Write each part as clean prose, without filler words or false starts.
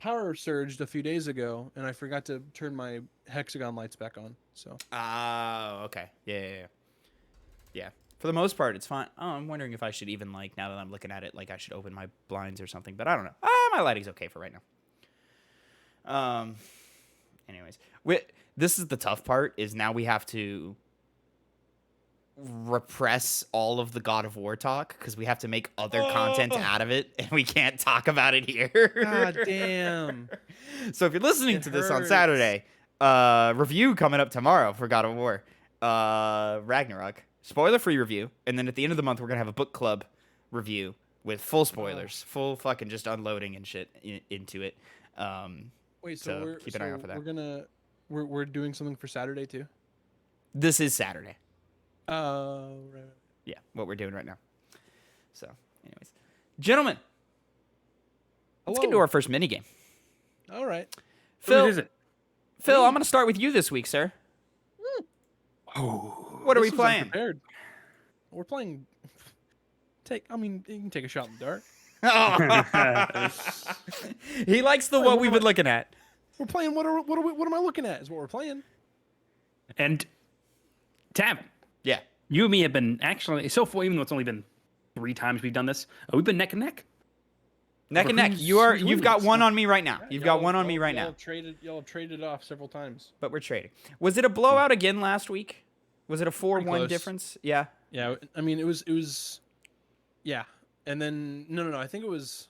power surged a few days ago, and I forgot to turn my hexagon lights back on. So. Oh, okay. Yeah. For the most part, it's fine. Oh, I'm wondering if I should even, like, now that I'm looking at it, like, I should open my blinds or something. But I don't know. My lighting's okay for right now. Anyways. This is the tough part, is now we have to repress all of the God of War talk, because we have to make other content out of it, and we can't talk about it here. God damn. So if you're listening to this on Saturday, review coming up tomorrow for God of War. Ragnarok. Spoiler-free review. And then at the end of the month, we're going to have a book club review with full spoilers. Full fucking just unloading and shit into it. Wait, so keep an eye out for that. We're doing something for Saturday too? This is Saturday. Right. Yeah, what we're doing right now. So, anyways. Gentlemen. Let's get into our first minigame. All right. Phil, Who is it? Phil, I'm going to start with you this week, sir. Oh. What are we playing? Unprepared. We're playing. You can take a shot in the dark. He likes the what we've been looking at. We're playing. What am I looking at? Is what we're playing. And Tavin, Yeah. you and me have been actually so far, even though it's only been 3 times we've done this, we've been neck and neck. Neck and neck. You've got one on me right now. You've got one on me right now. Y'all have traded off several times. But we're trading. Was it a blowout again last week? Was it a 4-1 difference? Yeah. Yeah. I mean, it was. Yeah. And then no. I think it was.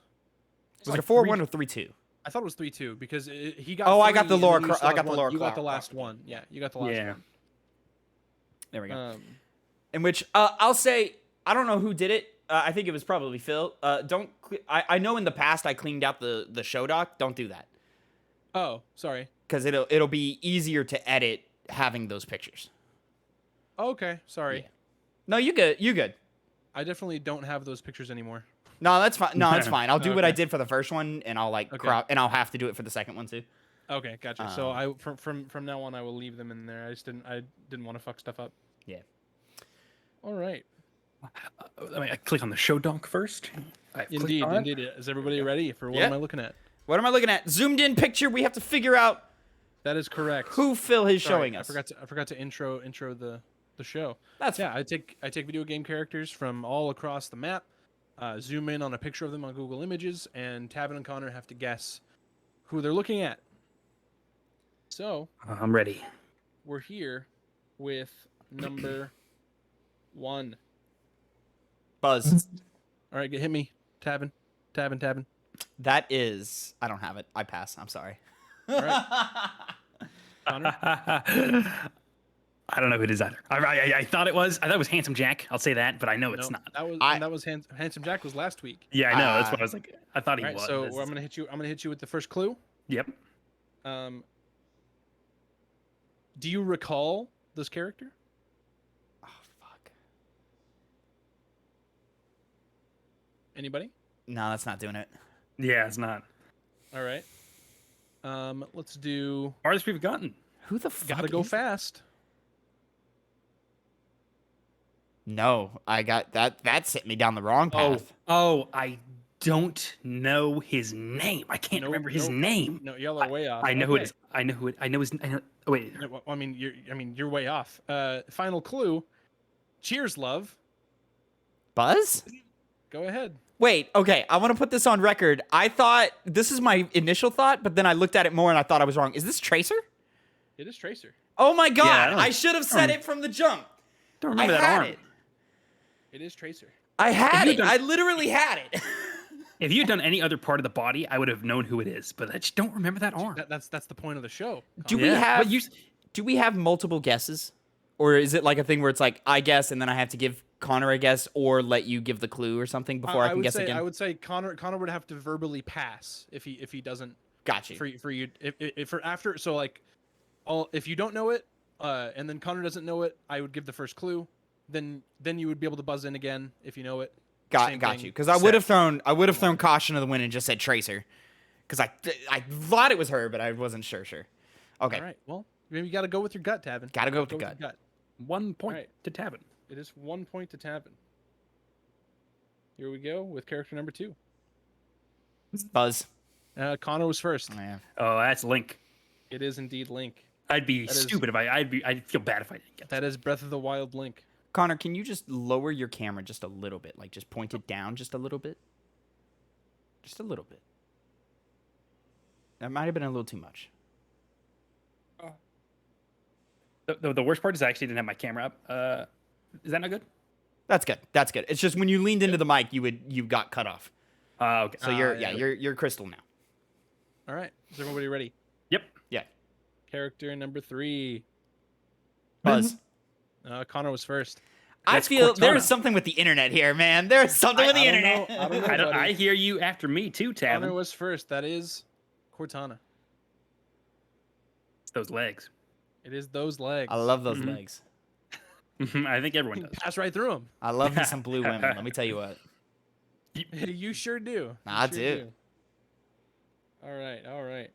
Was it a 4-1 or 3-2? I thought it was 3-2 because he got. Oh, I got the three, lower. and then you I got the had lower. one. You got the last one. Yeah, you got the last one. There we go. In which I'll say I don't know who did it. I think it was probably Phil. I know in the past I cleaned out the show doc. Don't do that. Oh, sorry. Because it'll be easier to edit having those pictures. Okay, sorry. Yeah. No, you good. You good. I definitely don't have those pictures anymore. No, that's fine. No, that's fine. I'll do what I did for the first one, and I'll crop, and I'll have to do it for the second one too. Okay, gotcha. So I from now on I will leave them in there. I didn't want to fuck stuff up. Yeah. All right. I click on the show doc first. Indeed. Is everybody ready for what am I looking at? What am I looking at? Zoomed in picture. We have to figure out. That is correct. Who Phil is showing us? I forgot to intro the show. That's yeah. I take video game characters from all across the map, zoom in on a picture of them on Google Images, and Tavin and Connor have to guess who they're looking at. So I'm ready. We're here with number 1. Buzz. All right, hit me, Tavin. That is. I don't have it. I pass. I'm sorry. All right. Connor? I don't know who it is either. I thought it was. I thought it was Handsome Jack. I'll say that, but I know it's not. That was Handsome Jack was last week. Yeah, I know. That's what I was like. I thought he was. So I'm gonna hit you with the first clue. Yep. Do you recall this character? Oh fuck. Anybody? No, that's not doing it. Yeah, it's not. All right. Let's do. Farthest we've gotten. Who the fuck? Gotta go fast. No, I got that. That sent me down the wrong path. Oh, I don't know his name. I can't remember his name. No, y'all are way off. I know who it is. I know who it. I know his. Wait. I mean, you're way off. Final clue. Cheers, love. Buzz? Go ahead. Wait. Okay, I want to put this on record. I thought this is my initial thought, but then I looked at it more and I thought I was wrong. Is this Tracer? It is Tracer. Oh my god! Yeah, I should have said it from the jump. Don't remember that arm. It is Tracer. I had it. I literally had it. If you'd done any other part of the body, I would have known who it is, but I just don't remember that arm. That's the point of the show. Do we have multiple guesses? Or is it like a thing where it's like I guess and then I have to give Connor a guess or let you give the clue or something before I can guess again? I would say Connor would have to verbally pass if he doesn't. Got you. For you if after so like if you don't know it and then Connor doesn't know it, I would give the first clue. Then you would be able to buzz in again if you know it. Got you. Because I would have thrown caution to the wind and just said Tracer. Because I thought it was her, but I wasn't sure. Okay. All right. Well, maybe you got to go with your gut, Tavin. Got to go with the gut. 1 point to Tavin. It is 1 point to Tavin. Here we go with character number 2. Buzz. Connor was first. Yeah. Oh, that's Link. It is indeed Link. I'd be That is- stupid if I'd feel bad if I didn't get that. That is Breath of the Wild Link. Connor, can you just lower your camera just a little bit? Like, just point it down just a little bit? Just a little bit. That might have been a little too much. The worst part is I actually didn't have my camera up. Is that not good? That's good. That's good. It's just when you leaned into the mic, you got cut off. Okay. So you're crystal now. All right. Is everybody ready? Yep. Yeah. Character number 3. Buzz. Connor was first. I That's feel there Cortana. is something with the internet here, man. There's something with the I don't internet. know. I don't know. I buddy. hear you after me too, Connor Tavin. was first. That is Cortana. It's those legs. It is those legs. I love those Mhm. legs. I think everyone does. Pass right through them. I love me some blue women. Let me tell you what. You sure do. I You sure do. All right. All right.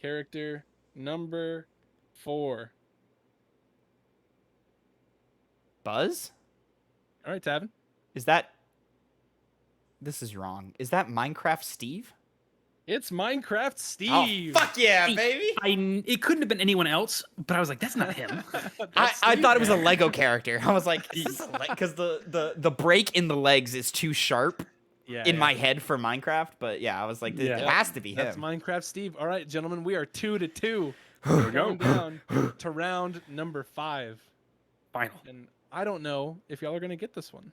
Character number 4. Buzz? All right, Tavin. Is that? This is wrong. Is that Minecraft Steve? It's Minecraft Steve. Oh, fuck yeah, Hey, baby! It couldn't have been anyone else, but I was like, that's not him. That's I Steve, thought it was a man. Lego character. I was like, because the break in the legs is too sharp Yeah, in yeah. my head for Minecraft. But yeah, I was like, it Yeah. has to be That's him. Minecraft Steve. All right, gentlemen, we are 2-2. There we Going go. down to round number 5. Final. And I don't know if y'all are going to get this one.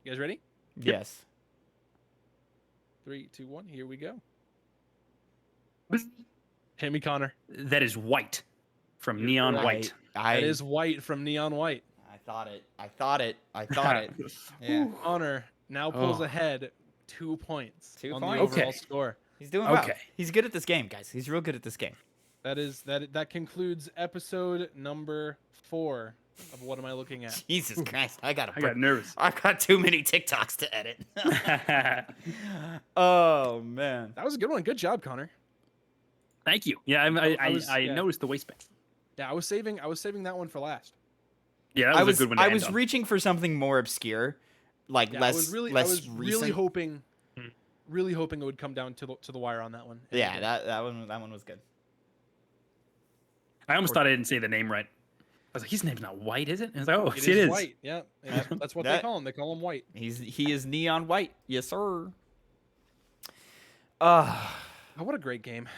You guys ready? Yes. 3, 2, 1. Here we go. Hit me, Connor. That is White from Neon right. White. That is White from Neon White. I thought it. I thought it. I thought it. Yeah. Connor now pulls Oh. ahead 2 points 2 on points. the overall Okay. score. He's doing well. Okay. He's good at this game, guys. He's real good at this game. That concludes episode number 4 of What Am I Looking At? Jesus Christ. I got nervous. I've got too many TikToks to edit. Oh man. That was a good one. Good job, Connor. Thank you. Yeah, I yeah. noticed the waistband. Yeah, I was saving that one for last. Yeah, that was a good one to I end was on. reaching for something more obscure, like Yeah, less I was really recent. really hoping it would come down to the wire on that one. And it Yeah, did. that one was good. I almost thought I didn't say the name right. I was like, his name's not White, is it? And I was like, oh, It see, it is. White. Yeah, and that's what they That- call him. They call him White. He is neon white. Yes, sir. Oh, what a great game.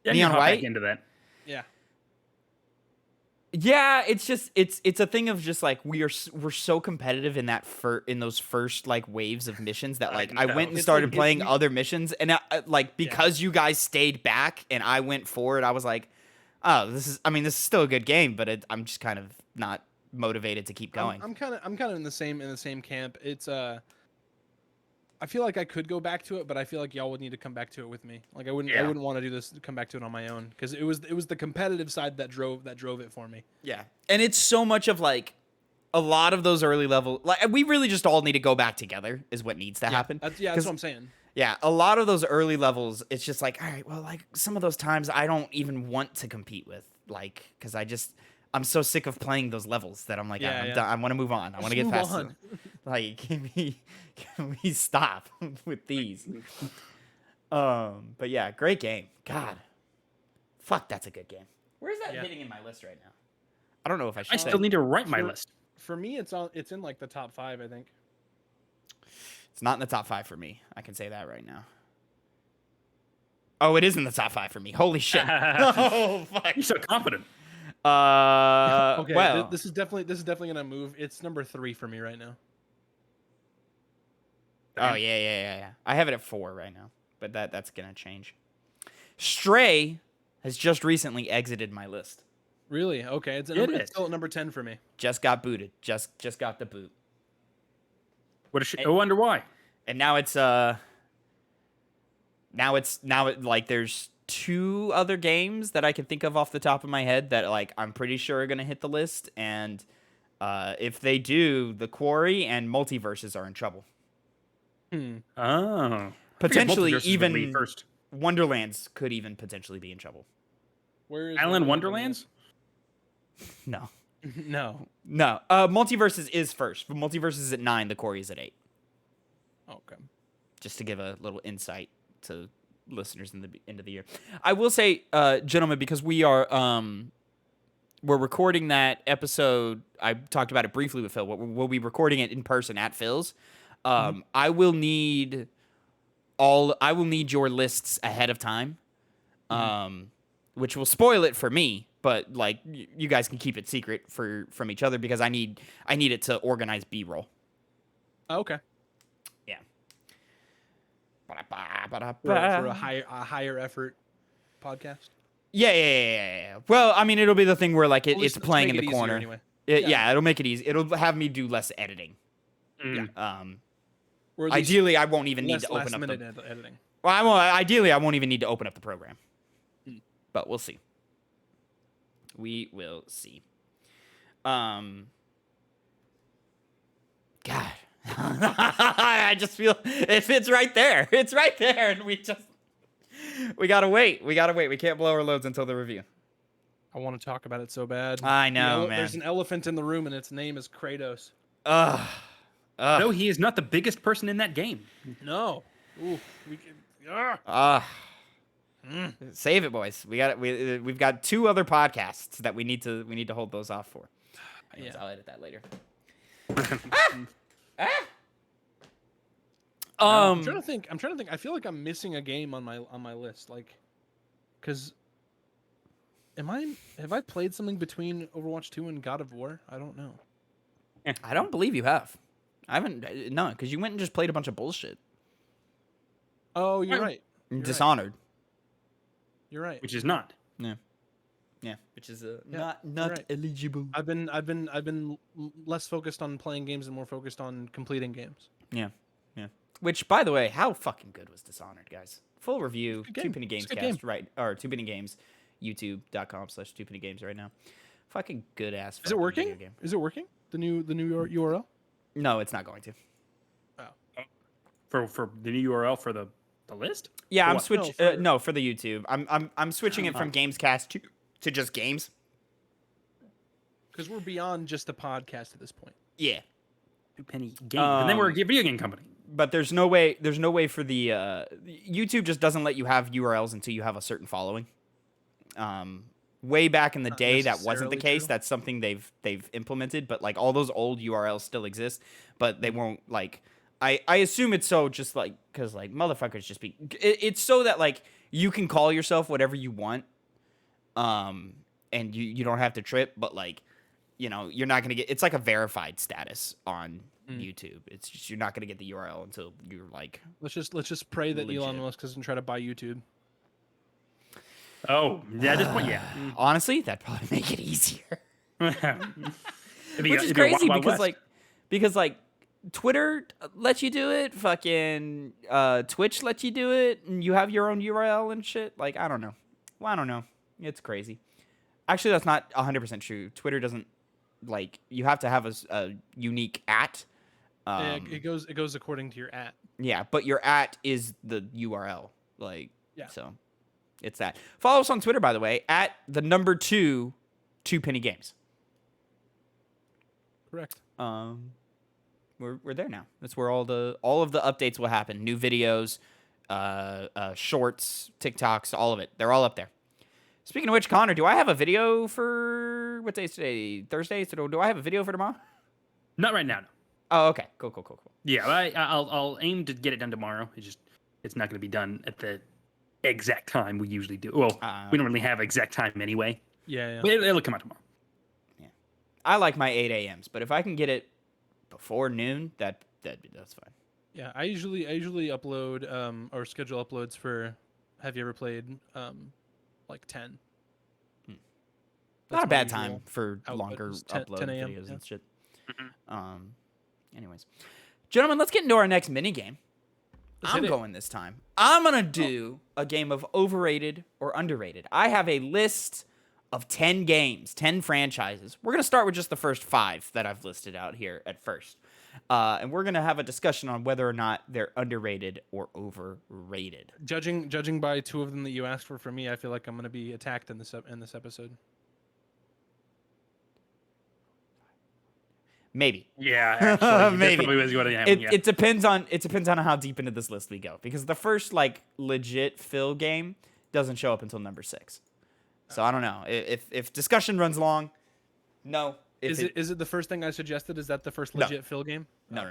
Yeah, Neon hop back White? into that. Yeah. Yeah, it's just it's a thing of just like we're so competitive in that in those first like waves of missions that like I know. went and It's started like- playing it's- other missions and like because you guys stayed back and I went forward, I was like, oh, this is still a good game, but I'm just kind of not motivated to keep going. I'm kind of in the same camp. It's I feel like I could go back to it, but I feel like y'all would need to come back to it with me. Like I Yeah. wouldn't want to do this, come back to it on my own, because it was the competitive side that drove it for me. Yeah. And it's so much of like a lot of those early level like we really just all need to go back together is what needs to happen. That's 'Cause- what I'm saying. Yeah, a lot of those early levels, it's just like, all right, well, like some of those times I don't even want to compete with, like, because I'm so sick of playing those levels that I'm like, Yeah, I'm yeah. done. I want to move on. I want to get move past on. it. Like, can we stop with these? But yeah, great game. God, fuck, that's a good game. Where's that Yeah. hitting in my list right now? I don't know if I should. I still need to write my Sure. list. For me, it's in like the top 5, I think. It's not in the top 5 for me. I can say that right now. Oh, it is in the top 5 for me. Holy shit. Oh, fuck. You're so confident. Okay, well, this is definitely gonna move. It's number 3 for me right now. oh yeah. I have it at 4 right now, but that's gonna change. Stray has just recently exited my list. Really? Okay, it's is. still at number 10 for me. Just got booted. Just got the boot, What is she? I wonder why. and now it's like there's 2 other games that I can think of off the top of my head that like I'm pretty sure are gonna hit the list, and if they do, The Quarry and Multiverses are in trouble. Oh. Potentially Multiverses would even lead first. Wonderlands could even potentially be in trouble. Where is Island Wonderlands? Wonderlands? No. No. No. Multiverses is first, but Multiverses is at 9, The Quarry is at 8. Okay. Just to give a little insight to listeners in the end of the year. I will say, gentlemen, because we're recording that episode. I talked about it briefly with Phil. We'll be recording it in person at Phil's. I will need your lists ahead of time, which will spoil it for me. But like, you guys can keep it secret from each other because I need it to organize B-roll. Oh, okay. Yeah. For a higher effort podcast. Yeah. Well, I mean, it'll be the thing where like it's playing in the corner. Anyway. Yeah, it'll make it easy. It'll have me do less editing. Yeah. Ideally, I won't even need to open up the editing. Well, I won't. Ideally, I won't even need to open up the program. But we'll see. We will see. God, I just feel it's right there. It's right there, and we gotta wait. We can't blow our loads until the review. I want to talk about it so bad. I know, man. There's an elephant in the room, and its name is Kratos. No, he is not the biggest person in that game. No. Ooh, Save it, boys. We've got 2 other podcasts that we need to hold those off for. Anyways, I'll edit that later. I'm trying to think. I feel like I'm missing a game on my list, like, because have I played something between Overwatch 2 and God of War? I don't know. I don't believe you have. I haven't. No, because you went and just played a bunch of bullshit. Oh, you're right. Dishonored. You're right. Which is not. Yeah, which is Yeah, not right. eligible. I've been less focused on playing games and more focused on completing games. Yeah. Which, by the way, how fucking good was Dishonored, guys? Full review, Game. 2 Penny Games It's a good cast, game. right? Or 2 Penny Games, youtube.com/2 Penny Games right now. Fucking good ass. Is it working? Is it working? The new URL? No, it's not going to. For the new URL for the list? Yeah, For I'm what? switching. No, for the YouTube. I'm switching it from Gamescast to just games. Because we're beyond just a podcast at this point. Yeah. 2 Penny Games. And then we're a video game company. But there's no way for the YouTube just doesn't let you have URLs until you have a certain following. Way back in the day, that wasn't the necessarily case. true. That's something they've implemented, but like all those old URLs still exist, but they won't like. I assume it's so just like because like motherfuckers just be. It's so that like you can call yourself whatever you want, and you don't have to trip, but like, you know, you're not gonna get. It's like a verified status on YouTube. It's just you're not gonna get the URL until you're like. Let's just pray that Legit. Elon Musk doesn't try to buy YouTube. Oh, yeah, at this point, yeah. Honestly, that'd probably make it easier. Which Which is crazy because like Twitter lets you do it, fucking Twitch lets you do it, and you have your own URL and shit. Like, I don't know. Well, I don't know. It's crazy. Actually, that's not 100% true. Twitter doesn't like you have to have a unique @. Yeah, it goes according to your @. Yeah, but your @ is the URL. Like, Yeah. So it's that. Follow us on Twitter, by the way, @2 Penny Games. Correct. We're there now. That's where all of the updates will happen. New videos, shorts, TikToks, all of it. They're all up there. Speaking of which, Connor, do I have a video for what day is today? Thursday. So do I have a video for tomorrow? Not right now, no. Oh, okay. Cool. Yeah, I'll aim to get it done tomorrow. It's not going to be done at the exact time we usually do. Well, we don't really have exact time anyway. Yeah. But it'll come out tomorrow. Yeah, I like my 8 a.m.s, but if I can get it before noon, that's fine. Yeah, I usually upload or schedule uploads for. Have you ever played like 10? Not That's a my bad usual time for output longer is 10 upload 10 a.m., videos yeah. and shit. Anyways, gentlemen, let's get into our next mini game. Let's I'm hit it. going this time. I'm gonna do a game of overrated or underrated. I have a list of 10 games, 10 franchises. We're gonna start with just the first 5 that I've listed out here at first, and we're gonna have a discussion on whether or not they're underrated or overrated. Judging by 2 of them that you asked for from me, I feel like I'm gonna be attacked in this episode. Maybe. Yeah, actually, Maybe. that probably was what happened. Yeah. It depends on how deep into this list we go, because the first like legit Phil game doesn't show up until number 6. So I don't know if discussion runs long. No. Is it the first thing I suggested? Is that the first No. legit Phil game? No.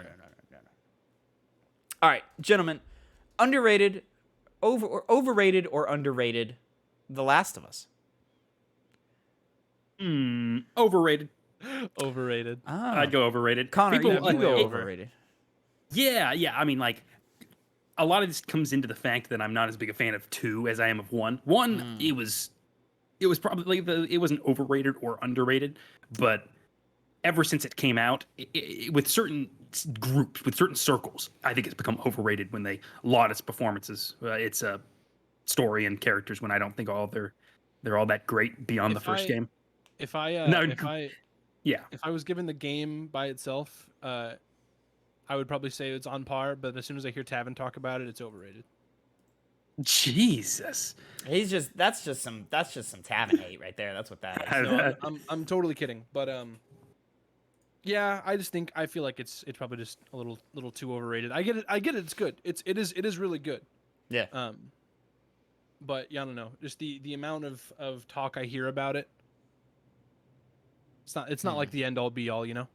All right, gentlemen, overrated or underrated, The Last of Us. Overrated. Overrated. I'd go overrated. Connor, you like, go it- overrated. Yeah. I mean, like, a lot of this comes into the fact that I'm not as big a fan of 2 as I am of 1. 1, it was probably it wasn't overrated or underrated, but ever since it came out, with certain groups, with certain circles, I think it's become overrated when they laud its performances, its story and characters. When I don't think they're all that great beyond the first game. If I Yeah. if I was given the game by itself, I would probably say it's on par. But as soon as I hear Tavin talk about it, it's overrated. Jesus. That's just some Tavin hate right there. That's what that is. No, I'm totally kidding. But yeah, I feel like it's probably just a little too overrated. I get it. It's good. It is really good. Yeah. But yeah, I don't know. Just the amount of talk I hear about it. It's not like the end all be all, you know.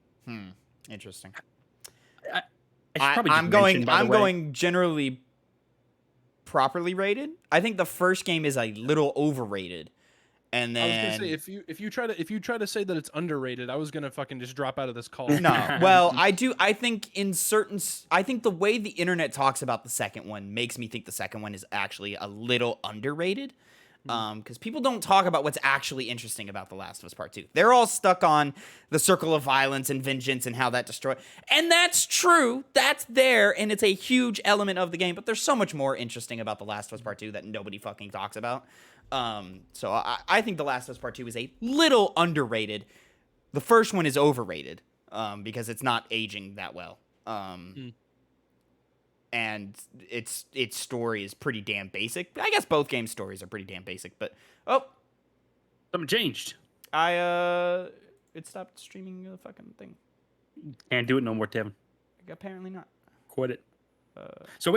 Interesting. I should probably just I'm mention, by the way- going generally properly rated. I think the first game is a little overrated, and then I was gonna say if you try to say that it's underrated, I was gonna fucking just drop out of this call. no. Well, I think the way the internet talks about the second one makes me think the second one is actually a little underrated. Because people don't talk about what's actually interesting about The Last of Us Part 2. They're all stuck on the circle of violence and vengeance and how that destroys. And that's true. That's there, and it's a huge element of the game. But there's so much more interesting about The Last of Us Part 2 that nobody fucking talks about. So I think The Last of Us Part 2 is a little underrated. The first one is overrated because it's not aging that well. And its story is pretty damn basic. I guess both game stories are pretty damn basic, but something changed. It stopped streaming the fucking thing. Can't do it no more, Tevin. Apparently not. Quit it. So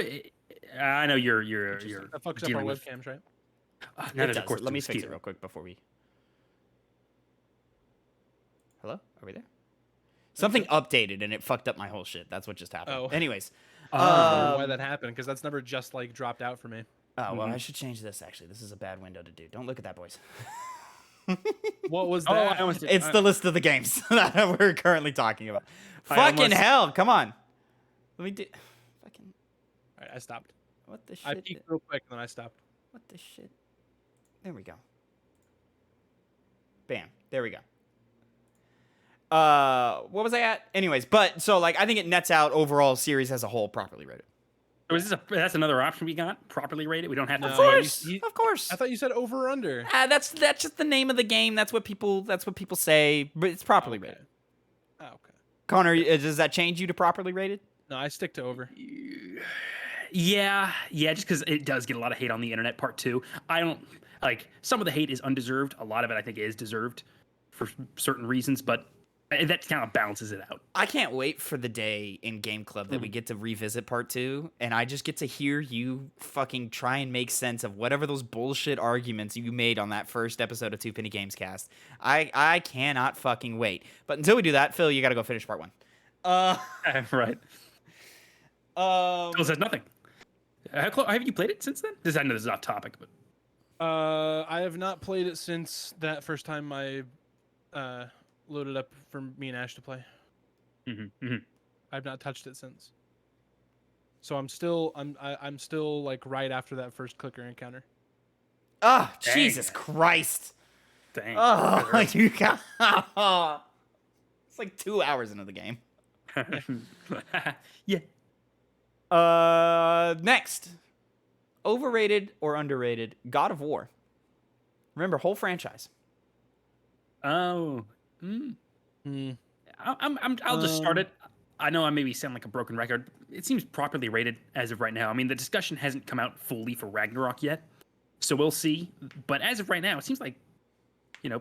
I know you're That fucks up our dealing with- webcams, right? That It is, of does. course, Let me to fix it steal. real quick before we. Hello? Are we there? Something updated and it fucked up my whole shit. That's what just happened. Oh. Anyways. I wonder why that happened, because that's never just like dropped out for me. Oh, well, I should change this, actually. This is a bad window to do. Don't look at that, boys. What was Oh, that? I almost did. It's the list of the games that we're currently talking about. I Fucking almost- hell, come on. Let me do. Fucking. All right, I stopped. What the I shit? peeked real quick and then I stopped. What the shit? There we go. Bam. There we go. What was I at? Anyways, but so like I think it nets out overall series as a whole properly rated. So is this that's another option we got? Properly rated? We don't have to No, say you- it. you- Of course. I thought you said over or under. That's just the name of the game. That's what people say. But it's properly Okay. rated. Oh, okay. Connor, does that change you to properly rated? No, I stick to over. Yeah, just because it does get a lot of hate on the internet. Part 2, I don't like. Some of the hate is undeserved. A lot of it, I think, is deserved for certain reasons, but that kind of balances it out. I can't wait for the day in Game Club that we get to revisit part 2, and I just get to hear you fucking try and make sense of whatever those bullshit arguments you made on that first episode of Two Penny Games Cast. I cannot fucking wait. But until we do that, Phil, you gotta go finish part 1. Right. Phil says nothing. Have you played it since then? I know this is off topic, but I have not played it since that first time I loaded up for me and Ash to play. I've not touched it since. So I'm still like right after that first clicker encounter. Oh, Dang. Jesus Christ. dang. Oh, you got. It's like 2 hours into the game. Yeah. Next. Overrated or underrated? God of War. Remember, whole franchise. Oh. I'll just start it. I know I maybe sound like a broken record. It seems properly rated as of right now. I mean, the discussion hasn't come out fully for Ragnarok yet, so we'll see. But as of right now, it seems like,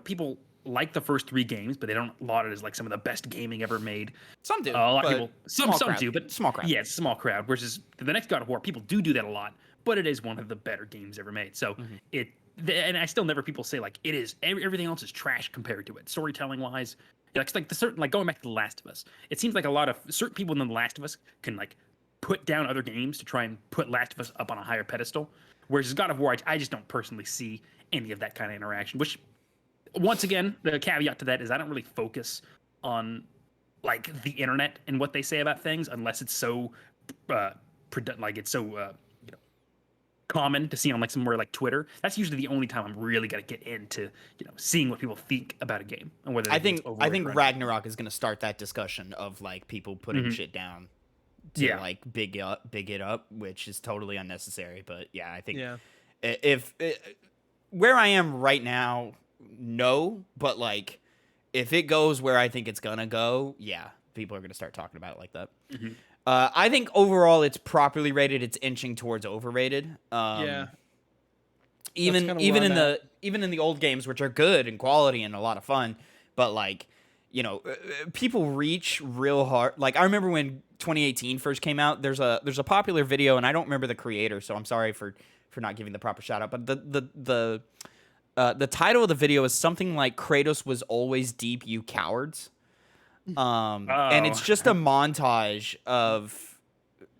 people like the first 3 games, but they don't laud it as like some of the best gaming ever made. Some do. A lot of but people, small some crowd. do, but Small crowd. yeah, it's a small crowd. Versus the next God of War, people do that a lot, but it is one of the better games ever made. So and I still never people say like it is everything else is trash compared to it, storytelling wise. Like the certain like going back to The Last of Us, it seems like a lot of certain people in The Last of Us can like put down other games to try and put Last of Us up on a higher pedestal. Whereas God of War, I just don't personally see any of that kind of interaction. Which, once again, the caveat to that is I don't really focus on like the internet and what they say about things unless it's so it's so you know common to see on like somewhere like Twitter. That's usually the only time I'm really gonna get into seeing what people think about a game and whether I they think Ragnarok is gonna start that discussion of like people putting shit down to like big it up, which is totally unnecessary. But yeah, I think if where I am right now, no, but like if it goes where I think it's gonna go, yeah, people are gonna start talking about it like that. I think overall it's properly rated. It's inching towards overrated. Even in the old games, which are good in quality and a lot of fun, but like people reach real hard. Like I remember when 2018 first came out. There's a popular video, and I don't remember the creator, so I'm sorry for not giving the proper shout out. But the title of the video is something like "Kratos was always deep, you cowards." And it's just a montage of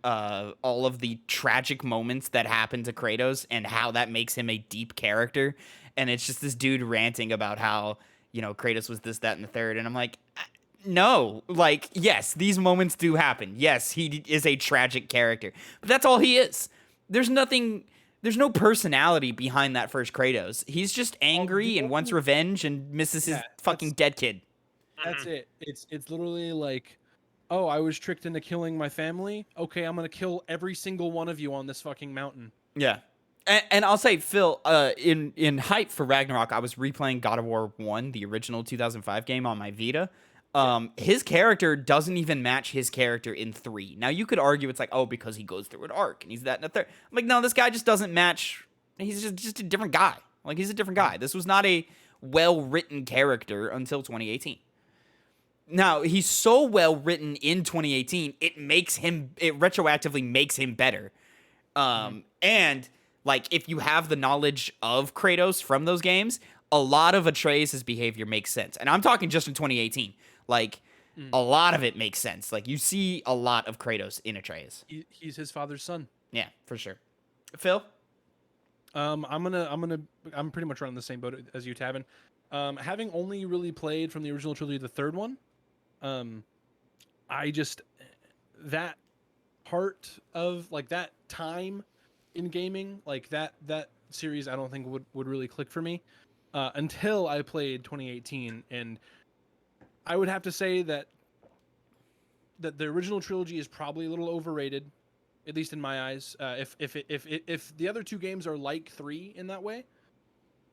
all of the tragic moments that happen to Kratos and how that makes him a deep character. And it's just this dude ranting about how Kratos was this, that, and the third. And I'm like, no, like, yes, these moments do happen. Yes, he is a tragic character, but that's all he is. There's no personality behind that first Kratos. He's just angry and wants revenge and misses his fucking dead kid. That's it. It's literally like, oh, I was tricked into killing my family. Okay, I'm gonna kill every single one of you on this fucking mountain. Yeah. And I'll say, Phil, in hype for Ragnarok, I was replaying God of War 1, the original 2005 game on my Vita. His character doesn't even match his character in 3. Now, you could argue it's like, oh, because he goes through an arc and he's that and the third. I'm like, no, this guy just doesn't match. He's just a different guy. Like, he's a different guy. This was not a well-written character until 2018. Now, he's so well-written in 2018, it retroactively makes him better. And like, if you have the knowledge of Kratos from those games, a lot of Atreus' behavior makes sense. And I'm talking just in 2018. Like, a lot of it makes sense. Like, you see a lot of Kratos in Atreus. He's his father's son. Yeah, for sure. Phil? I'm pretty much on the same boat as you, Tavin. Having only really played from the original trilogy, the third one, that part of like that time in gaming, like that series, I don't think would really click for me until I played 2018, and I would have to say that the original trilogy is probably a little overrated, at least in my eyes. If the other 2 games are like 3 in that way,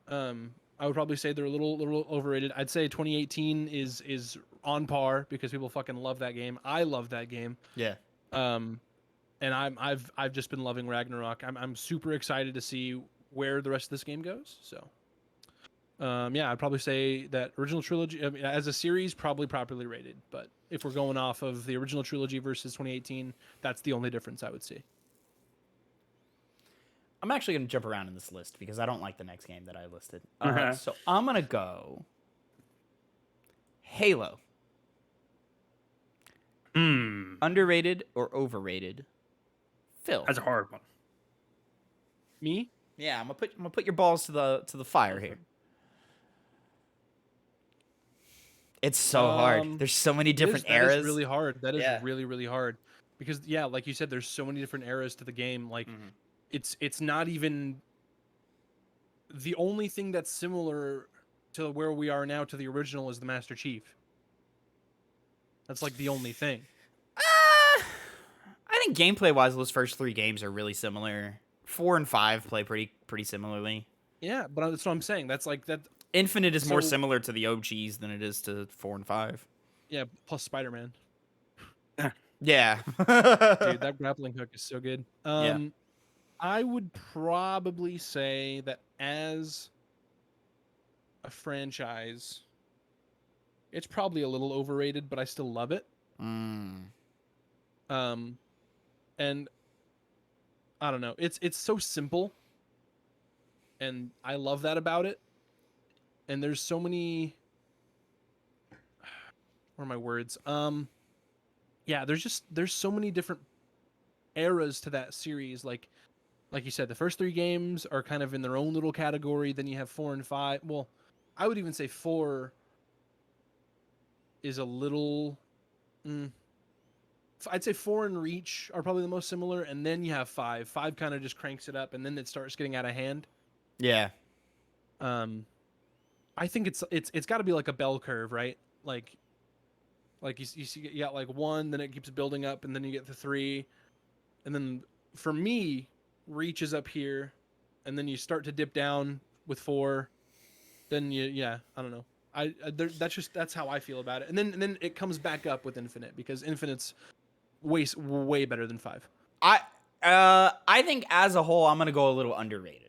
I would probably say they're a little overrated. I'd say 2018 is on par because people fucking love that game. I love that game. Yeah. And I've just been loving Ragnarok. I'm super excited to see where the rest of this game goes. So, I'd probably say that original trilogy as a series probably properly rated. But if we're going off of the original trilogy versus 2018, that's the only difference I would see. I'm actually going to jump around in this list because I don't like the next game that I listed. So I'm going to go Halo. Underrated or overrated? Phil. That's a hard one. Me? Yeah, I'm gonna put your balls to the fire here. It's so hard. There's so many different eras. That is really hard. That is really, really hard. Because like you said, there's so many different eras to the game. Like it's not even the only thing that's similar to where we are now to the original is the Master Chief. That's like the only thing. I think gameplay-wise, those first 3 games are really similar. 4 and 5 play pretty similarly. Yeah, but that's what I'm saying. That's like that. Infinite is more similar to the OGs than it is to 4 and 5. Yeah, plus Spider-Man. Yeah. Dude, that grappling hook is so good. I would probably say that as a franchise, It's probably a little overrated, but I still love it. And I don't know. It's so simple, and I love that about it. And there's so many. What are my words? Yeah, there's so many different eras to that series. Like you said, the first 3 games are kind of in their own little category. Then you have 4 and 5. Well, I would even say 4 is a little. I'd say 4 and Reach are probably the most similar, and then you have 5. 5 kind of just cranks it up, and then it starts getting out of hand. Yeah. I think it's got to be like a bell curve, right? Like you see, you got like 1, then it keeps building up, and then you get to 3, and then for me, Reach is up here, and then you start to dip down with 4. Then I don't know. That's how I feel about it, and then it comes back up with Infinite, because Infinite's way better than 5. I think as a whole, I'm gonna go a little underrated.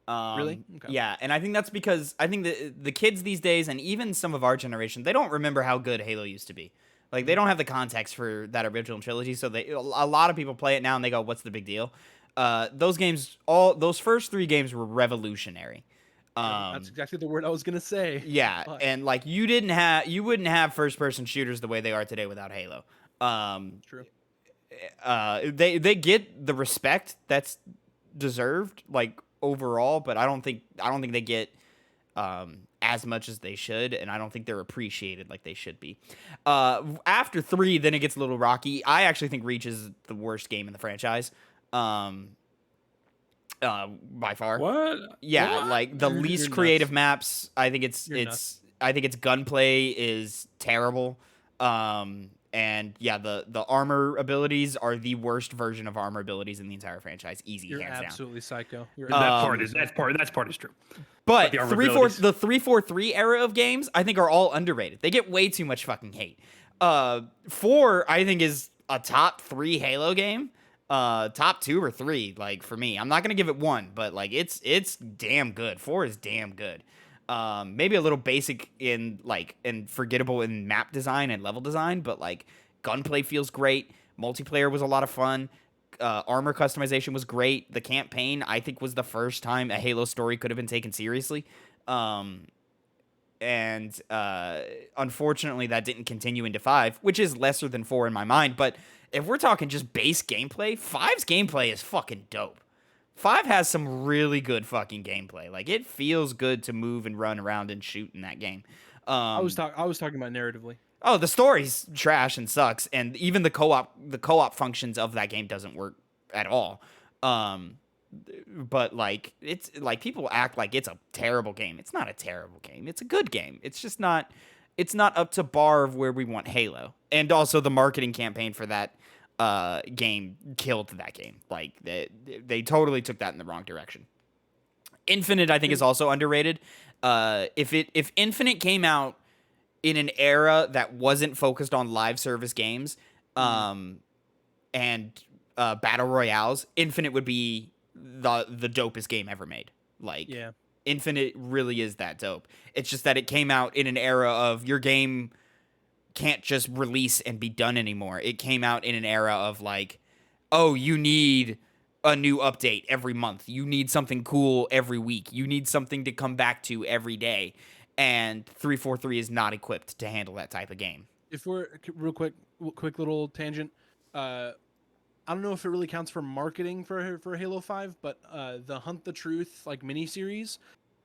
Really? Okay. Yeah, and I think that's because I think the kids these days, and even some of our generation, they don't remember how good Halo used to be. Like, they don't have the context for that original trilogy, so a lot of people play it now and they go, "What's the big deal?" Those first 3 games were revolutionary. That's exactly the word I was gonna say. Yeah, and like you wouldn't have first person shooters the way they are today without Halo. True. They get the respect that's deserved, like, overall, but I don't think they get as much as they should, and I don't think they're appreciated like they should be. After 3, then it gets a little rocky. I actually think Reach is the worst game in the franchise. By far. What? Yeah, What? like the least creative maps. I think I think its gunplay is terrible. And yeah, the armor abilities are the worst version of armor abilities in the entire franchise. Easy, You're hands absolutely psycho. That part is true. But the 343 era of games, I think, are all underrated. They get way too much fucking hate. 4, I think, is a top 3 Halo game. Top 2 or 3, like, for me. I'm not gonna give it 1, but like it's damn good. 4 is damn good. Maybe a little basic and forgettable in map design and level design, but like gunplay feels great. Multiplayer was a lot of fun. Armor customization was great. The campaign, I think, was the first time a Halo story could have been taken seriously. And unfortunately, that didn't continue into 5, which is lesser than 4 in my mind. But if we're talking just base gameplay, 5's gameplay is fucking dope. 5 has some really good fucking gameplay. Like, it feels good to move and run around and shoot in that game. I was talking about narratively. Oh, the story's trash and sucks, and even the co-op functions of that game doesn't work at all. But like, it's like, people act like it's a terrible game. It's not a terrible game. It's a good game. It's just not. It's not up to par of where we want Halo. And also, the marketing campaign for that game killed that game. Like, they totally took that in the wrong direction. Infinite, I think, is also underrated. If Infinite came out in an era that wasn't focused on live service games, and battle royales, Infinite would be the dopest game ever made. Like, Yeah. Infinite really is that dope. It's just that it came out in an era of your game can't just release and be done anymore. It came out in an era of like, oh, you need a new update every month. You need something cool every week. You need something to come back to every day. And 343 is not equipped to handle that type of game. If we're real quick little tangent, I don't know if it really counts for marketing for Halo 5, but the Hunt the Truth like miniseries,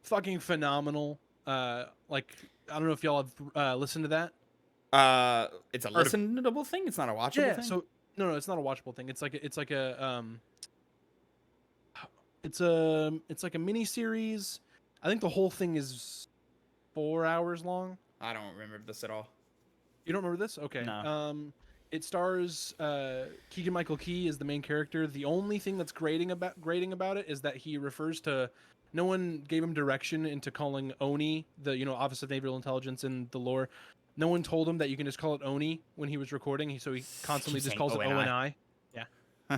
fucking phenomenal. Like, I don't know if y'all have listened to that. It's a listenable thing. It's not a watchable thing. So no, it's not a watchable thing. It's like a mini series. I think the whole thing is 4 hours long. I don't remember this at all. You don't remember this? Okay. No. It stars Keegan-Michael Key as the main character. The only thing that's grating about it is that he refers to. No one gave him direction into calling ONI, the Office of Naval Intelligence in the lore. No one told him that you can just call it ONI when he was recording. So he constantly just calls it ONI. Yeah.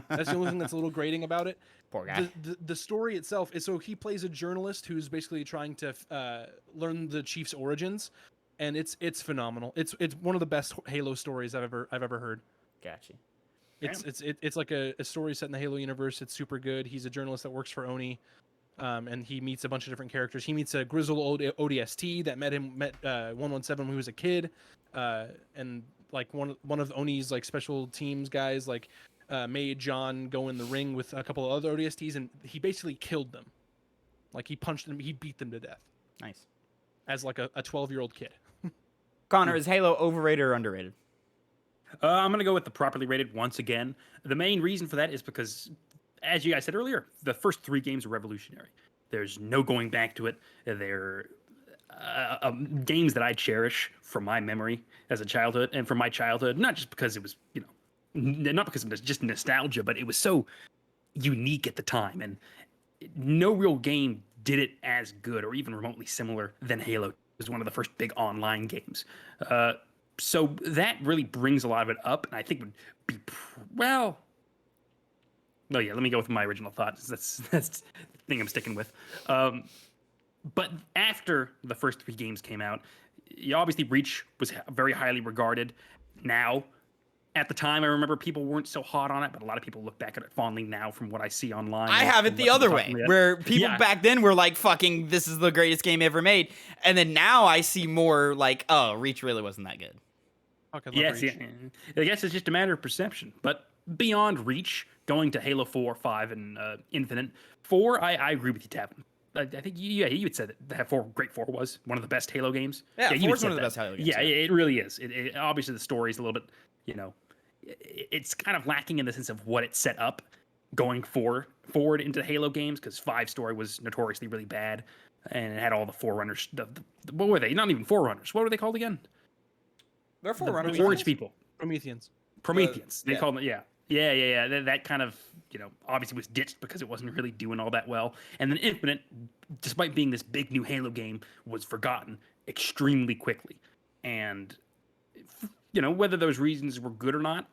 That's the only thing that's a little grating about it. Poor guy. The story itself is, so he plays a journalist who's basically trying to learn the Chief's origins. and it's phenomenal. It's one of the best Halo stories I've ever heard. Gotcha. It's like a story set in the Halo universe. It's super good. He's a journalist that works for Oni, and he meets a bunch of different characters. He meets a grizzled old ODST that met 117 when he was a kid, and like one of Oni's like special teams guys like made John go in the ring with a couple of other ODSTs, and he basically killed them. Like he punched them, he beat them to death. Nice. As like a 12-year-old kid. Connor, is Halo overrated or underrated? I'm gonna go with the properly rated once again. The main reason for that is because, as you guys said earlier, the first 3 games are revolutionary. There's no going back to it. They're games that I cherish from my memory as a childhood, and from my childhood, not just because it was, not because of just nostalgia, but it was so unique at the time, and no real game did it as good or even remotely similar than Halo. It was one of the first big online games. So that really brings a lot of it up, and I think would be well. No, yeah. Let me go with my original thoughts. That's the thing I'm sticking with. But after the first 3 games came out, obviously Reach was very highly regarded. Now, at the time, I remember people weren't so hot on it, but a lot of people look back at it fondly now from what I see online. I have it the other way, where people back then were like, fucking, this is the greatest game ever made. And then now I see more like, oh, Reach really wasn't that good. Yes, yeah. I guess it's just a matter of perception. But beyond Reach, going to Halo 4, 5, and Infinite, 4, I agree with you, Tavin. I think you had said that 4 was one of the best Halo games. Yeah, 4 is one of the best Halo games. Yeah, it really is. It obviously, the story is a little bit, it's kind of lacking in the sense of what it set up going forward into Halo games, because 5 story was notoriously really bad, and it had all the Forerunners. What were they? Not even Forerunners. What were they called again? They're Forerunners. Orange people. Prometheans. They called them, yeah. That kind of, obviously was ditched because it wasn't really doing all that well. And then Infinite, despite being this big new Halo game, was forgotten extremely quickly. And, whether those reasons were good or not,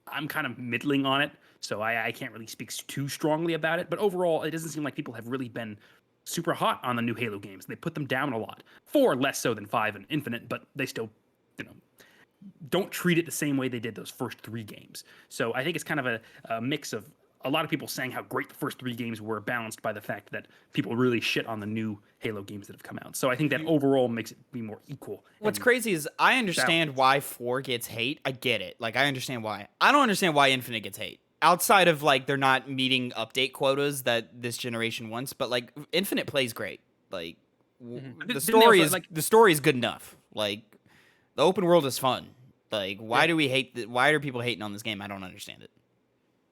I'm kind of middling on it. So I can't really speak too strongly about it. But overall, it doesn't seem like people have really been super hot on the new Halo games. They put them down a lot. 4 less so than 5 and Infinite, but they still, don't treat it the same way they did those first 3 games. So I think it's kind of a mix of a lot of people saying how great the first 3 games were, balanced by the fact that people really shit on the new Halo games that have come out. So I think that overall makes it be more equal. What's crazy is I understand why 4 gets hate. I get it. Like, I understand why. I don't understand why Infinite gets hate. Outside of, like, they're not meeting update quotas that this generation wants, but, like, Infinite plays great. Like, the story is good enough. Like, the open world is fun. Like, why do are people hating on this game? I don't understand it.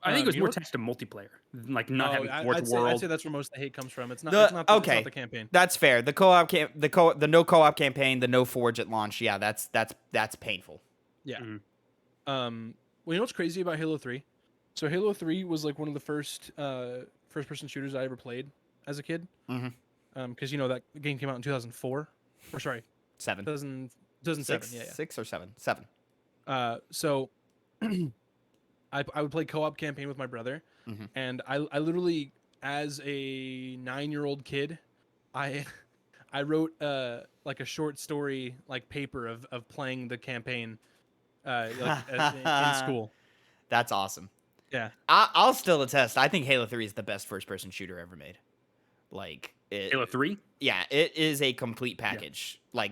I think it was more attached to multiplayer, like not having fourth world. I'd say that's where most of the hate comes from. It's not the campaign. That's fair. The the no co-op campaign, the no Forge at launch. Yeah, that's painful. Yeah. Mm-hmm. Well, you know what's crazy about Halo 3? So Halo 3 was like one of the first first-person shooters I ever played as a kid. Mm-hmm. Because that game came out in 2004, or sorry, 7. 2007. Yeah. 6 or 7. 7. So I would play co-op campaign with my brother, and I literally, as a 9-year-old kid, I wrote like a short story like paper of playing the campaign in school. That's awesome. Yeah, I'll still attest. I think Halo 3 is the best first-person shooter ever made. Like Halo 3? Yeah, it is a complete package. Yeah. Like,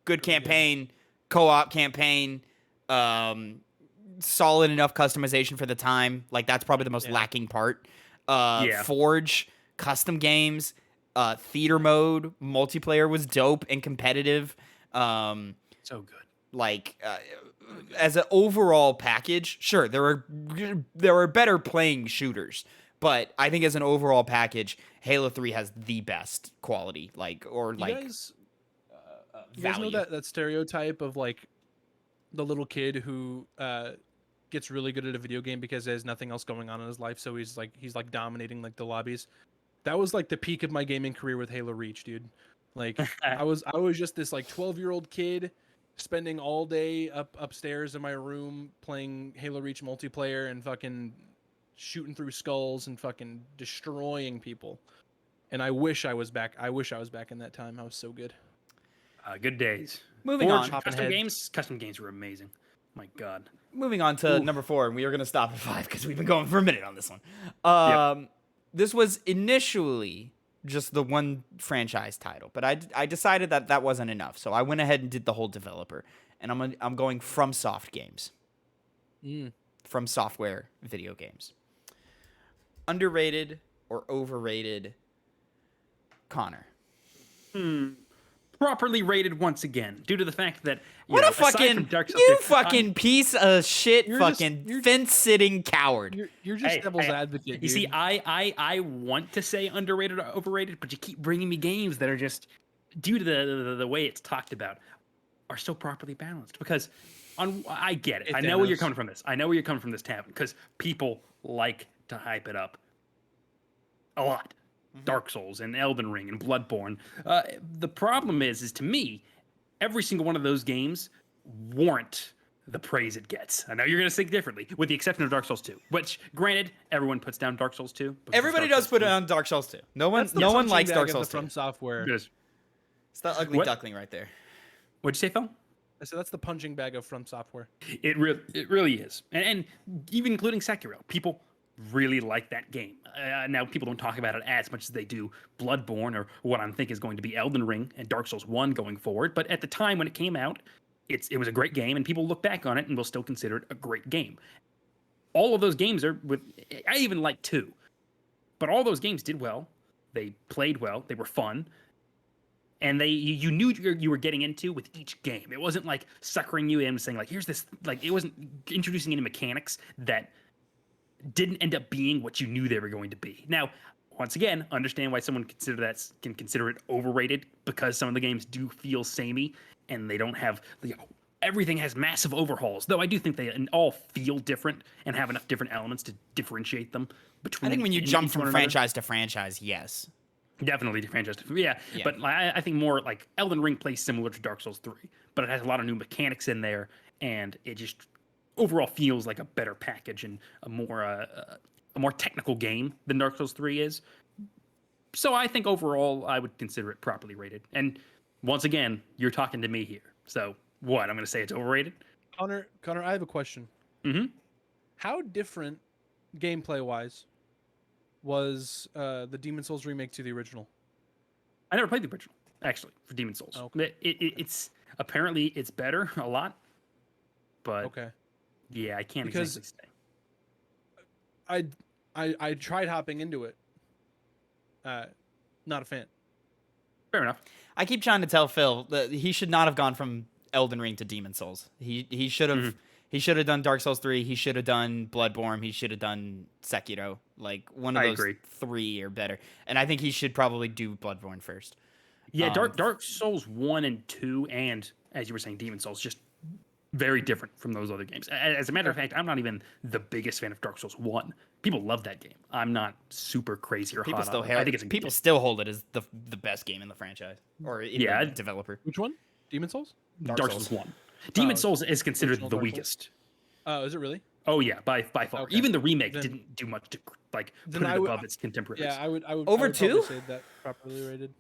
good campaign, co-op campaign, solid enough customization for the time. Like, that's probably the most lacking part. Forge, custom games, theater mode, multiplayer was dope and competitive. So good. Like, as an overall package, sure, there are better playing shooters, but I think as an overall package, Halo 3 has the best quality. You guys know that stereotype of like the little kid who gets really good at a video game because there's nothing else going on in his life, so he's dominating like the lobbies. That was like the peak of my gaming career with Halo Reach, dude. Like I was just this like 12-year-old kid spending all day upstairs in my room playing Halo Reach multiplayer and fucking shooting through skulls and fucking destroying people. And I wish I was back. I wish I was back in that time. I was so good. Good days. Moving Forge, on. Custom games were amazing. My God. Moving on to number 4, and we are going to stop at 5 because we've been going for a minute on this one. This was initially just the one franchise title, but I decided that that wasn't enough, so I went ahead and did the whole developer, and I'm going Fromsoft games. From Software video games. Underrated or overrated, Connor? Properly rated once again, due to the fact that fucking piece of shit, fence-sitting coward. You're just devil's advocate. You dude. see, I want to say underrated or overrated, but you keep bringing me games that are just, due to the way it's talked about, are so properly balanced. Because I get it. I know where you're coming from. I know where you're coming from this, Tavin, because people like to hype it up a lot. Dark Souls and Elden Ring and Bloodborne. The problem is to me, every single one of those games warrant the praise it gets. I know you're going to think differently, with the exception of Dark Souls 2, which, granted, everyone puts down Dark Souls 2. Everybody does put down Dark Souls 2. No one likes Dark Souls 2. From Software. It's that ugly duckling right there. What'd you say, Phil? So that's the punching bag of From Software. It really is. And even including Sekiro, people really like that game. Now, people don't talk about it as much as they do Bloodborne or what I think is going to be Elden Ring and Dark Souls 1 going forward. But at the time when it came out, it was a great game, and people look back on it and will still consider it a great game. All of those games I even like 2. But all those games did well. They played well. They were fun. And you knew you were getting into with each game. It wasn't like suckering you in and saying, like, here's this, like, it wasn't introducing any mechanics that didn't end up being what you knew they were going to be. Now, once again, understand why someone can consider it overrated, because some of the games do feel samey and they don't have everything has massive overhauls. Though I do think they all feel different and have enough different elements to differentiate them between. I think when you jump from franchise to franchise, yes. Definitely franchise. Yeah. But I think more like Elden Ring plays similar to Dark Souls 3, but it has a lot of new mechanics in there, and it just overall feels like a better package and a more technical game than Dark Souls 3 is. So I think overall I would consider it properly rated. And once again, you're talking to me here. So what? I'm going to say it's overrated? Connor, I have a question. How different gameplay-wise was the Demon Souls remake to the original? I never played the original, actually, for Demon Souls. Okay. It's apparently it's better a lot, but yeah, I can't exactly say. I tried hopping into it. Not a fan. Fair enough. I keep trying to tell Phil that he should not have gone from Elden Ring to Demon Souls. He should have. He should have done Dark Souls 3. He should have done Bloodborne. He should have done Sekiro. Like, one of those 3 or better. And I think he should probably do Bloodborne first. Yeah, Dark Souls 1 and 2, and, as you were saying, Demon Souls, just very different from those other games. As a matter of fact, I'm not even the biggest fan of Dark Souls 1. People love that game. I'm not super crazy or hot on it. I think people still hold it as the best game in the franchise. Or in the developer. Which one? Demon Souls? Dark Souls 1. Demon Souls is considered the weakest. Oh, is it really? Oh yeah, by far. Okay. Even the remake didn't do much to put it above its contemporaries. Yeah, I would over 2 say that properly rated.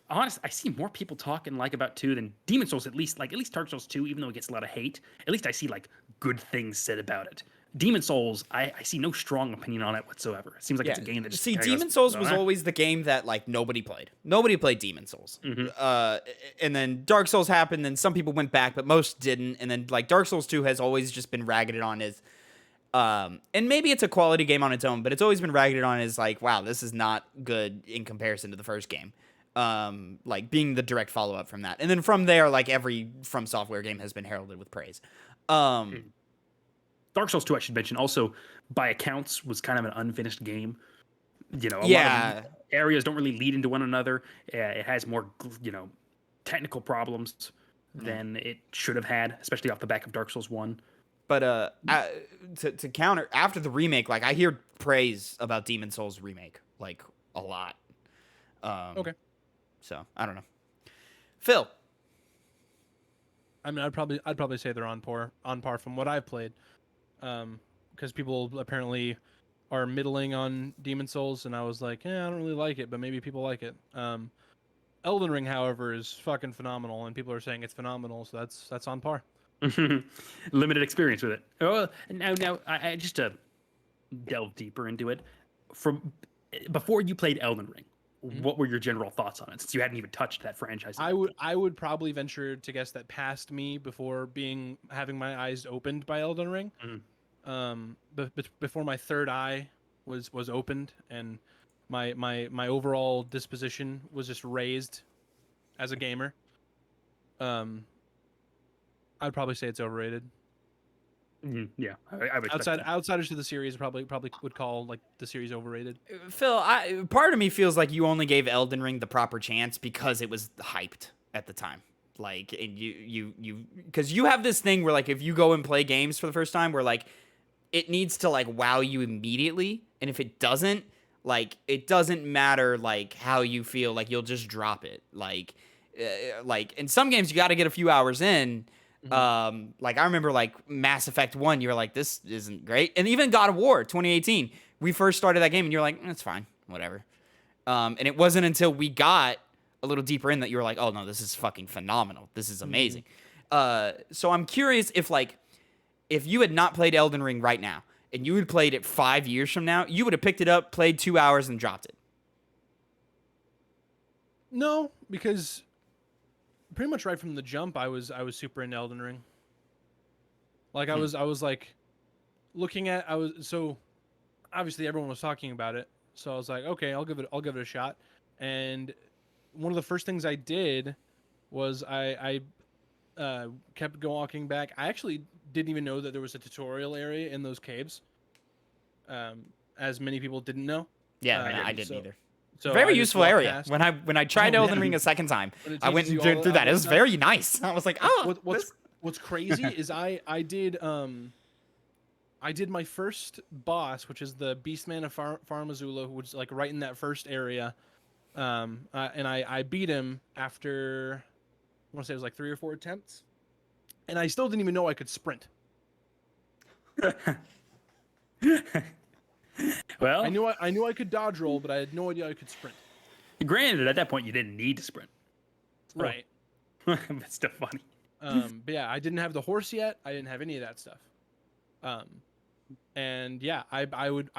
Honestly, I see more people talking about 2 than Demon Souls. At least Dark Souls 2, even though it gets a lot of hate, at least I see good things said about it. Demon Souls, I see no strong opinion on it whatsoever. It seems like it's a game that just Demon Souls was always the game that nobody played. Nobody played Demon Souls. And then Dark Souls happened, and some people went back, but most didn't. And then Dark Souls 2 has always just been ragged on as, and maybe it's a quality game on its own, but it's always been ragged on as wow, this is not good in comparison to the first game. Being the direct follow up from that, and then from there, every From Software game has been heralded with praise. Dark Souls 2, I should mention, also by accounts was kind of an unfinished game. A lot of areas don't really lead into one another. It has more, technical problems than it should have had, especially off the back of Dark Souls 1. But to counter, after the remake, I hear praise about Demon Souls remake, a lot. Okay. So I don't know. Phil. I mean, I'd probably say they're on par from what I've played. Because people apparently are middling on Demon Souls, and I was like, I don't really like it, but maybe people like it. Elden Ring, however, is fucking phenomenal, and people are saying it's phenomenal, so that's on par. Limited experience with it. Oh, now, I just to delve deeper into it. From before you played Elden Ring, what were your general thoughts on it? Since you hadn't even touched that franchise. I would probably venture to guess that past me, before having my eyes opened by Elden Ring, before my third eye was opened, and my overall disposition was just raised as a gamer. I'd probably say it's overrated. Yeah, I would. Outsiders to the series probably would call like the series overrated. Phil, part of me feels like you only gave Elden Ring the proper chance because it was hyped at the time. Like, and you because you have this thing where, like, if you go and play games for the first time, where like it needs to like wow you immediately, and if it doesn't, like, it doesn't matter like how you feel, like you'll just drop it. Like in some games you got to get a few hours in. Like I remember like Mass Effect 1, you were like, this isn't great. And even God of War 2018, we first started that game and you're like, it's fine, whatever. And it wasn't until we got a little deeper in that you were like, oh no, this is fucking phenomenal. This is amazing. So I'm curious if you had not played Elden Ring right now and you had played it 5 years from now, you would have picked it up, played 2 hours and dropped it. No, because pretty much right from the jump, I was super into Elden Ring. Like I was like looking at, so obviously everyone was talking about it, so I was like, okay, I'll give it a shot. And one of the first things I did was I kept walking back. I actually didn't even know that there was a tutorial area in those caves, as many people didn't know. Yeah, I didn't either. So very useful area. When I tried Elden Ring a second time, I went and through that. It was very nice. I was like, oh. What's crazy is I did my first boss, which is the Beastman of Farmazula, who was like right in that first area, and I beat him after, I want to say it was like 3 or 4 attempts, and I still didn't even know I could sprint. Well, I knew I could dodge roll, but I had no idea I could sprint. Granted, at that point you didn't need to sprint. So, right. But still funny. But yeah, I didn't have the horse yet. I didn't have any of that stuff. And yeah, I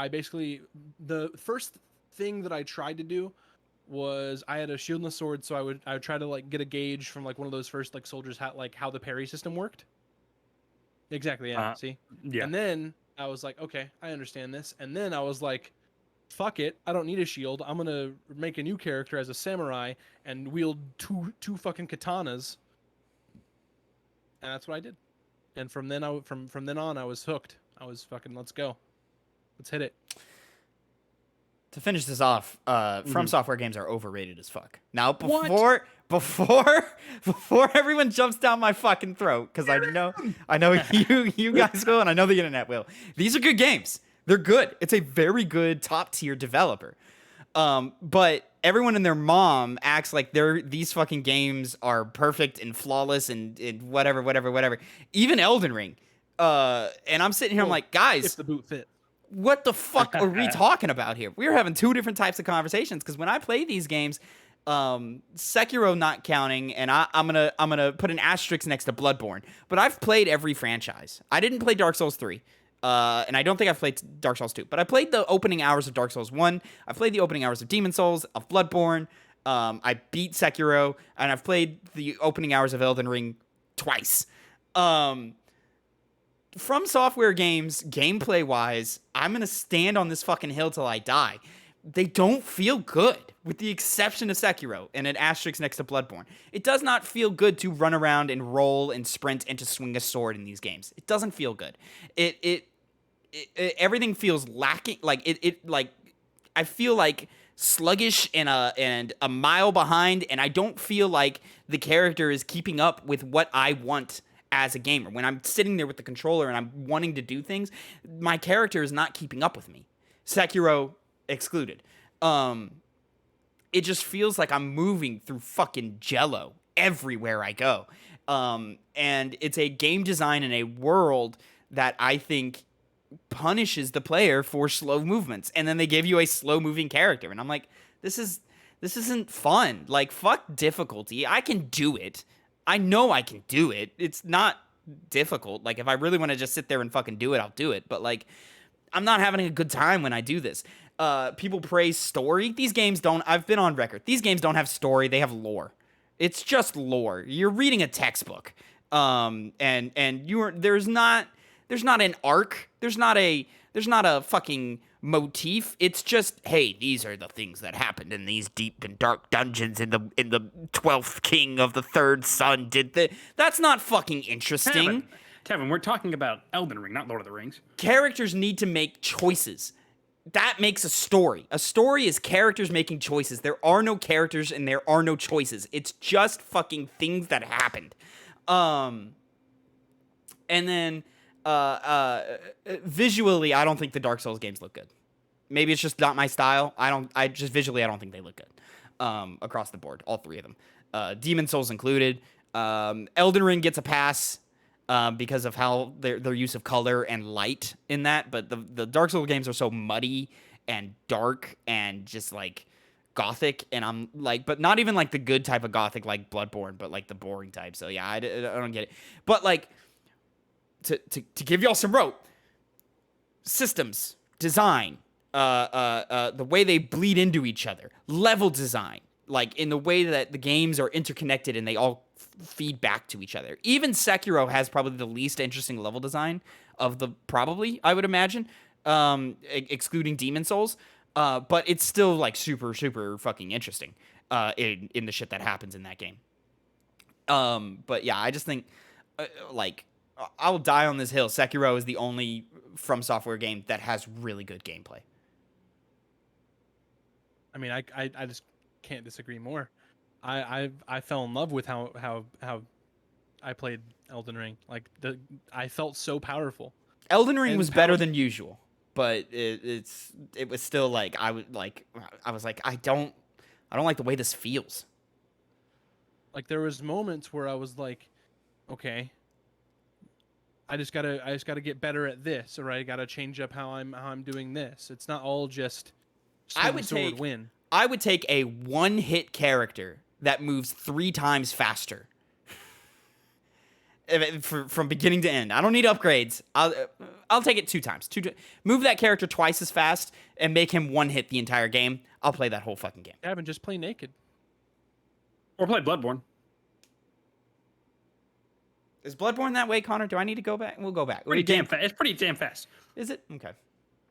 basically, the first thing that I tried to do was, I had a shield and a sword, so I would try to like get a gauge from like one of those first like soldiers how the parry system worked. Exactly. Yeah. See. Yeah. And then I was like, okay, I understand this. And then I was like, fuck it, I don't need a shield. I'm gonna make a new character as a samurai and wield two fucking katanas. And that's what I did. And from then on, I was hooked. I was fucking, let's go, let's hit it. To finish this off, From Software games are overrated as fuck. Now, before everyone jumps down my fucking throat, because I know you guys will, and I know the internet will. These are good games. They're good. It's a very good top tier developer. But everyone and their mom acts like these fucking games are perfect and flawless and whatever. Even Elden Ring. And I'm sitting here, I'm like, guys, if the boot fit. What the fuck are we talking about here? We're having two different types of conversations, because when I play these games, Sekiro not counting, and I'm gonna put an asterisk next to Bloodborne, but I've played every franchise. I didn't play Dark Souls 3, and I don't think I've played Dark Souls 2, but I played the opening hours of Dark Souls 1. I played the opening hours of Demon Souls, of Bloodborne. I beat Sekiro, and I've played the opening hours of Elden Ring twice. From Software games, gameplay-wise, I'm going to stand on this fucking hill till I die. They don't feel good, with the exception of Sekiro and an asterisk next to Bloodborne. It does not feel good to run around and roll and sprint and to swing a sword in these games. It doesn't feel good. Everything feels lacking. Like I feel like sluggish and a mile behind, and I don't feel like the character is keeping up with what I want as a gamer. When I'm sitting there with the controller and I'm wanting to do things, my character is not keeping up with me. Sekiro excluded. It just feels like I'm moving through fucking jello everywhere I go. And it's a game design in a world that I think punishes the player for slow movements. And then they give you a slow moving character. And I'm like, this is This isn't fun. Like, fuck difficulty. I can do it. I know I can do it. It's not difficult. Like, if I really want to just sit there and fucking do it, I'll do it. But, like, I'm not having a good time when I do this. People praise story. These games don't... I've been on record. These games don't have story. They have lore. It's just lore. You're reading a textbook. And there's not an arc. There's not a fucking motif. It's just, hey, these are the things that happened in these deep and dark dungeons in the 12th king of the third son did the... That's not fucking interesting. Tavin, we're talking about Elden Ring, not Lord of the Rings. Characters need to make choices. That makes a story. A story is characters making choices. There are no characters and there are no choices. It's just fucking things that happened. And then visually, I don't think the Dark Souls games look good. Maybe it's just not my style. Visually, I don't think they look good. Across the board, all three of them. Demon Souls included. Elden Ring gets a pass. Because of how their use of color and light in that, but the Dark Souls games are so muddy and dark and just like gothic, and I'm like, but not even like the good type of gothic like Bloodborne, but like the boring type. So yeah, I don't get it. But like to give y'all some rope, systems design, the way they bleed into each other, level design, like in the way that the games are interconnected and they all feed back to each other. Even Sekiro has probably the least interesting level design of the I would imagine, excluding Demon Souls. But it's still like super, super fucking interesting in the shit that happens in that game. But yeah, I just think like I will die on this hill. Sekiro is the only From Software game that has really good gameplay. I mean, I just can't disagree more. I fell in love with how I played Elden Ring. Like I felt so powerful. Elden Ring was better than usual, but it was still like I was like I don't like the way this feels. Like there was moments where I was like, okay, I just gotta get better at this, or I gotta change up how I'm doing this. It's not all just win. I would take a one-hit character that moves 3 times faster from beginning to end. I don't need upgrades. I'll take it 2 times. Move that character twice as fast and make him one hit the entire game. I'll play that whole fucking game. Gavin, just play naked. Or play Bloodborne. Is Bloodborne that way, Connor? Do I need to go back? We'll go back. It's pretty damn fast. Is it? Okay.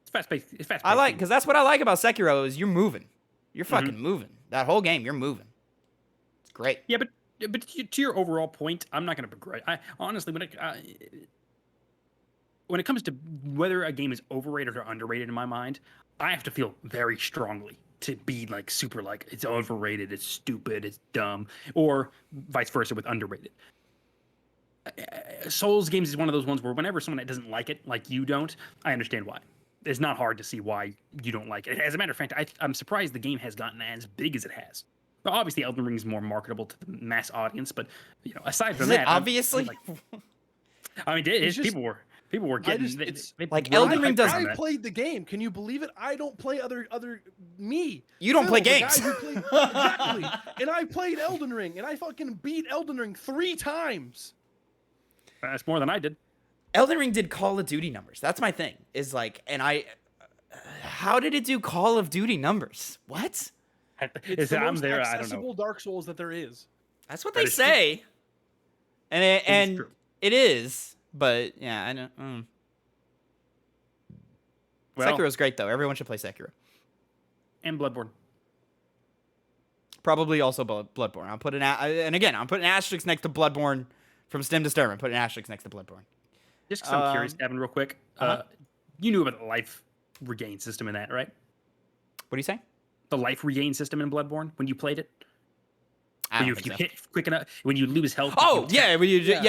It's fast-paced. It's fast-paced. I like, because that's what I like about Sekiro is you're moving. You're fucking moving. That whole game, you're moving. It's great. Yeah, but to your overall point, I'm not going to begrudge. I honestly, when it comes to whether a game is overrated or underrated in my mind, I have to feel very strongly to be like super like it's overrated, it's stupid, it's dumb, or vice versa with underrated. Souls games is one of those ones where whenever someone that doesn't like it, like you don't, I understand why. It's not hard to see why you don't like it. As a matter of fact, I'm surprised the game has gotten as big as it has. But obviously, Elden Ring is more marketable to the mass audience. But aside from that, obviously, people were getting. Elden Ring does. I played the game. Can you believe it? I don't play other me. You don't play games. Exactly. And I played Elden Ring, and I fucking beat Elden Ring 3 times. That's more than I did. Elden Ring did Call of Duty numbers. That's my thing. Is like, how did it do Call of Duty numbers? What? It's the most accessible Dark Souls that there is. That's what they say. True. And it is, but yeah, I know. Well, Sekiro's great though. Everyone should play Sekiro. And Bloodborne. Probably also Bloodborne. I'm putting an asterisk next to Bloodborne from Stem to Stern. I'm putting an asterisk next to Bloodborne. Just because I'm curious, Gavin, real quick. You knew about the life regain system in that, right? What do you say? The life regain system in Bloodborne when you played it. If you hit quick enough, when you lose health. Oh yeah, when you What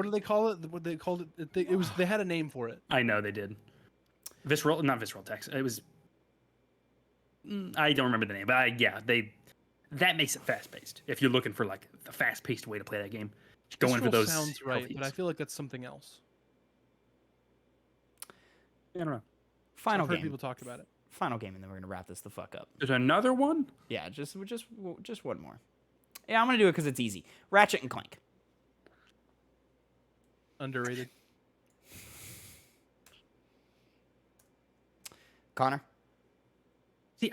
do they call it? What they called it? They had a name for it. I know they did. Not visceral text. It was. I don't remember the name, but that makes it fast paced. If you're looking for like a fast paced way to play that game. Going for those sounds right, but I feel like that's something else. I don't know. Final I've game. heard people talk about it. Final game, and then we're gonna wrap this the fuck up. There's another one? Yeah, just one more. Yeah, I'm gonna do it because it's easy. Ratchet and Clank. Underrated. Connor? See,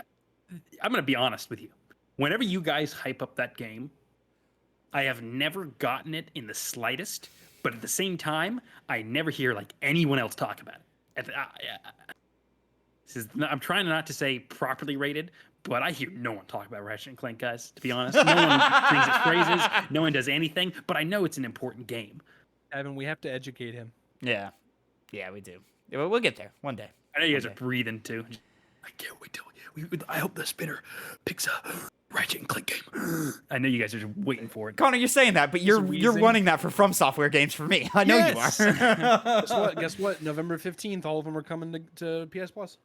I'm going to be honest with you. Whenever you guys hype up that game, I have never gotten it in the slightest, but at the same time, I never hear like anyone else talk about it. I'm trying not to say properly rated, but I hear no one talk about Ratchet and Clank, guys, to be honest. No one sings its praises. No one does anything, but I know it's an important game. Evan, we have to educate him. Yeah. Yeah, we do. We'll get there one day. I know you guys are breathing too. I can't wait till I hope the spinner picks a Ratchet and Clank game. I know you guys are just waiting for it. Connor, you're saying that, but you're wanting that for From Software games for me. I know you are. Guess what? November 15th, all of them are coming to PS Plus.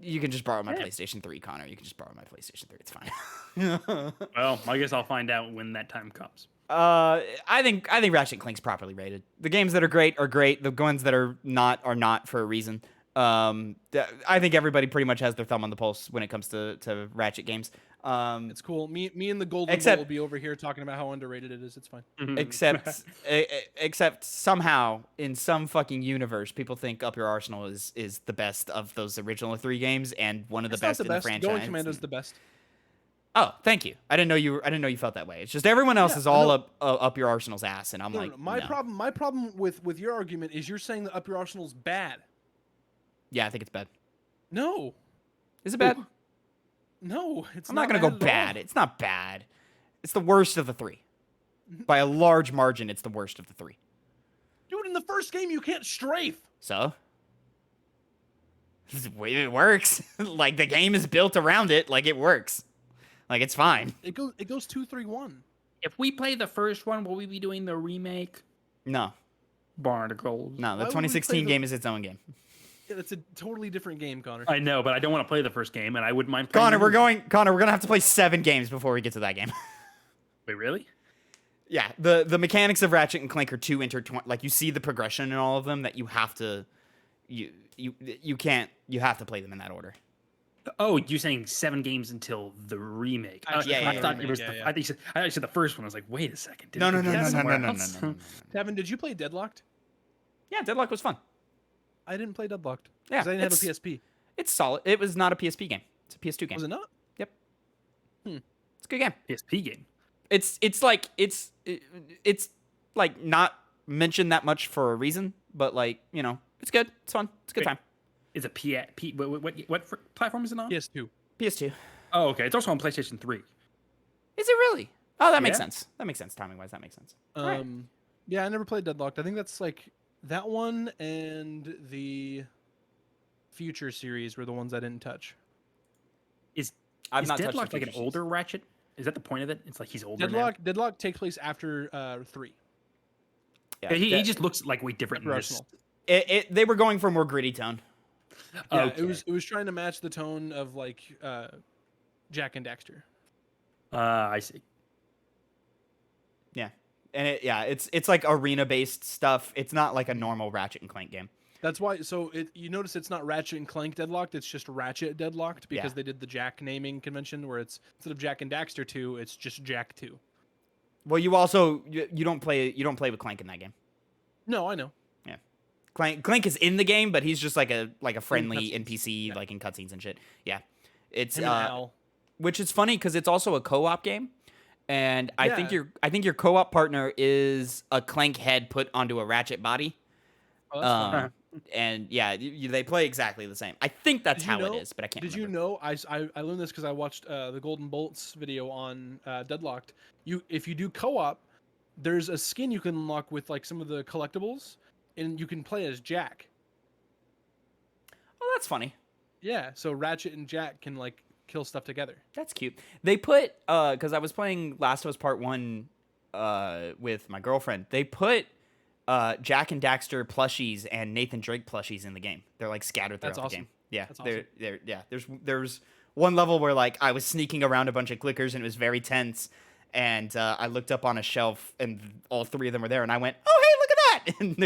You can just borrow my PlayStation 3, Connor. You can just borrow my PlayStation 3. It's fine. Well, I guess I'll find out when that time comes. I think Ratchet and Clank's properly rated. The games that are great are great. The ones that are not for a reason. I think everybody pretty much has their thumb on the pulse when it comes to Ratchet games. It's cool. Me and the Golden Bull will be over here talking about how underrated it is. It's fine. Except somehow in some fucking universe, people think Up Your Arsenal is the best of those original 3 games and one of the best in the franchise. Going Commando's the best. Oh, thank you. I didn't know you felt that way. It's just everyone else is all up your Arsenal's ass, and I'm like, my problem with your argument is you're saying that Up Your Arsenal's bad. Yeah, I think it's bad. No. Is it bad? No, it's I'm not gonna go bad. It's not bad. It's the worst of the 3. By a large margin, it's the worst of the 3. Dude, in the first game, you can't strafe. So? It works. Like, the game is built around it. Like, it works. Like, it's fine. It goes 2-3-1. If we play the first one, will we be doing the remake? No. Barnacles. No, the 2016 game is its own game. Yeah, it's a totally different game, Connor. I know, but I don't want to play the first game, and I wouldn't mind playing Connor, we're gonna have to play 7 games before we get to that game. Wait, really? Yeah, the mechanics of Ratchet and Clank are too intertwined. Like, you see the progression in all of them that you have to you have to play them in that order. Oh, you're saying 7 games until the remake? I thought it was. I think you said the first one. I was like, wait a second. No. Tavin, did you play Deadlocked? Yeah, Deadlock was fun. I didn't play Deadlocked. Yeah, I didn't have a PSP. It's solid. It was not a PSP game. It's a PS2 game. Was it not? Yep. It's a good game. PSP game. It's like not mentioned that much for a reason, but like, you know, it's good. It's fun. It's a good time. It's a what platform is it on? PS2. PS2. Oh, okay. It's also on PlayStation 3. Is it really? Oh, that makes sense. That makes sense timing wise. That makes sense. Right. Yeah, I never played Deadlocked. I think that's like that one and the Future series were the ones I didn't touch. Is not touched Deadlocked the like an Future older Ratchet? Is that the point of it? It's like he's older now. Deadlock takes place after 3. Yeah, he just looks like way different in this. They were going for a more gritty tone. Yeah, okay. it was trying to match the tone of like Jack and Daxter. I see. Yeah, and it's like arena based stuff. It's not like a normal Ratchet and Clank game. That's why. So you notice it's not Ratchet and Clank Deadlocked. It's just Ratchet Deadlocked because they did the Jack naming convention where it's instead of Jack and Daxter 2, it's just Jack 2. Well, you also you don't play with Clank in that game. No, I know. Yeah, Clank is in the game, but he's just like a friendly NPC, like in cutscenes and shit. Yeah, it's which is funny because it's also a co-op game, and I think your co-op partner is a Clank head put onto a Ratchet body. Oh, that's fun. And yeah, they play exactly the same. I think that's how it is, but I can't. Did remember. you know? I learned this because I watched the Golden Bolts video on Deadlocked. If you do co-op, there's a skin you can unlock with like some of the collectibles, and you can play as Jack. Oh, that's funny. Yeah, so Ratchet and Jack can like kill stuff together. That's cute. They put because I was playing Last of Us Part 1 with my girlfriend. They put Jack and Daxter plushies and Nathan Drake plushies in the game. They're like scattered throughout the game. Yeah, That's awesome. yeah. There's one level where like I was sneaking around a bunch of clickers and it was very tense. And I looked up on a shelf and all 3 of them were there. And I went, "Oh, hey, look at that!" And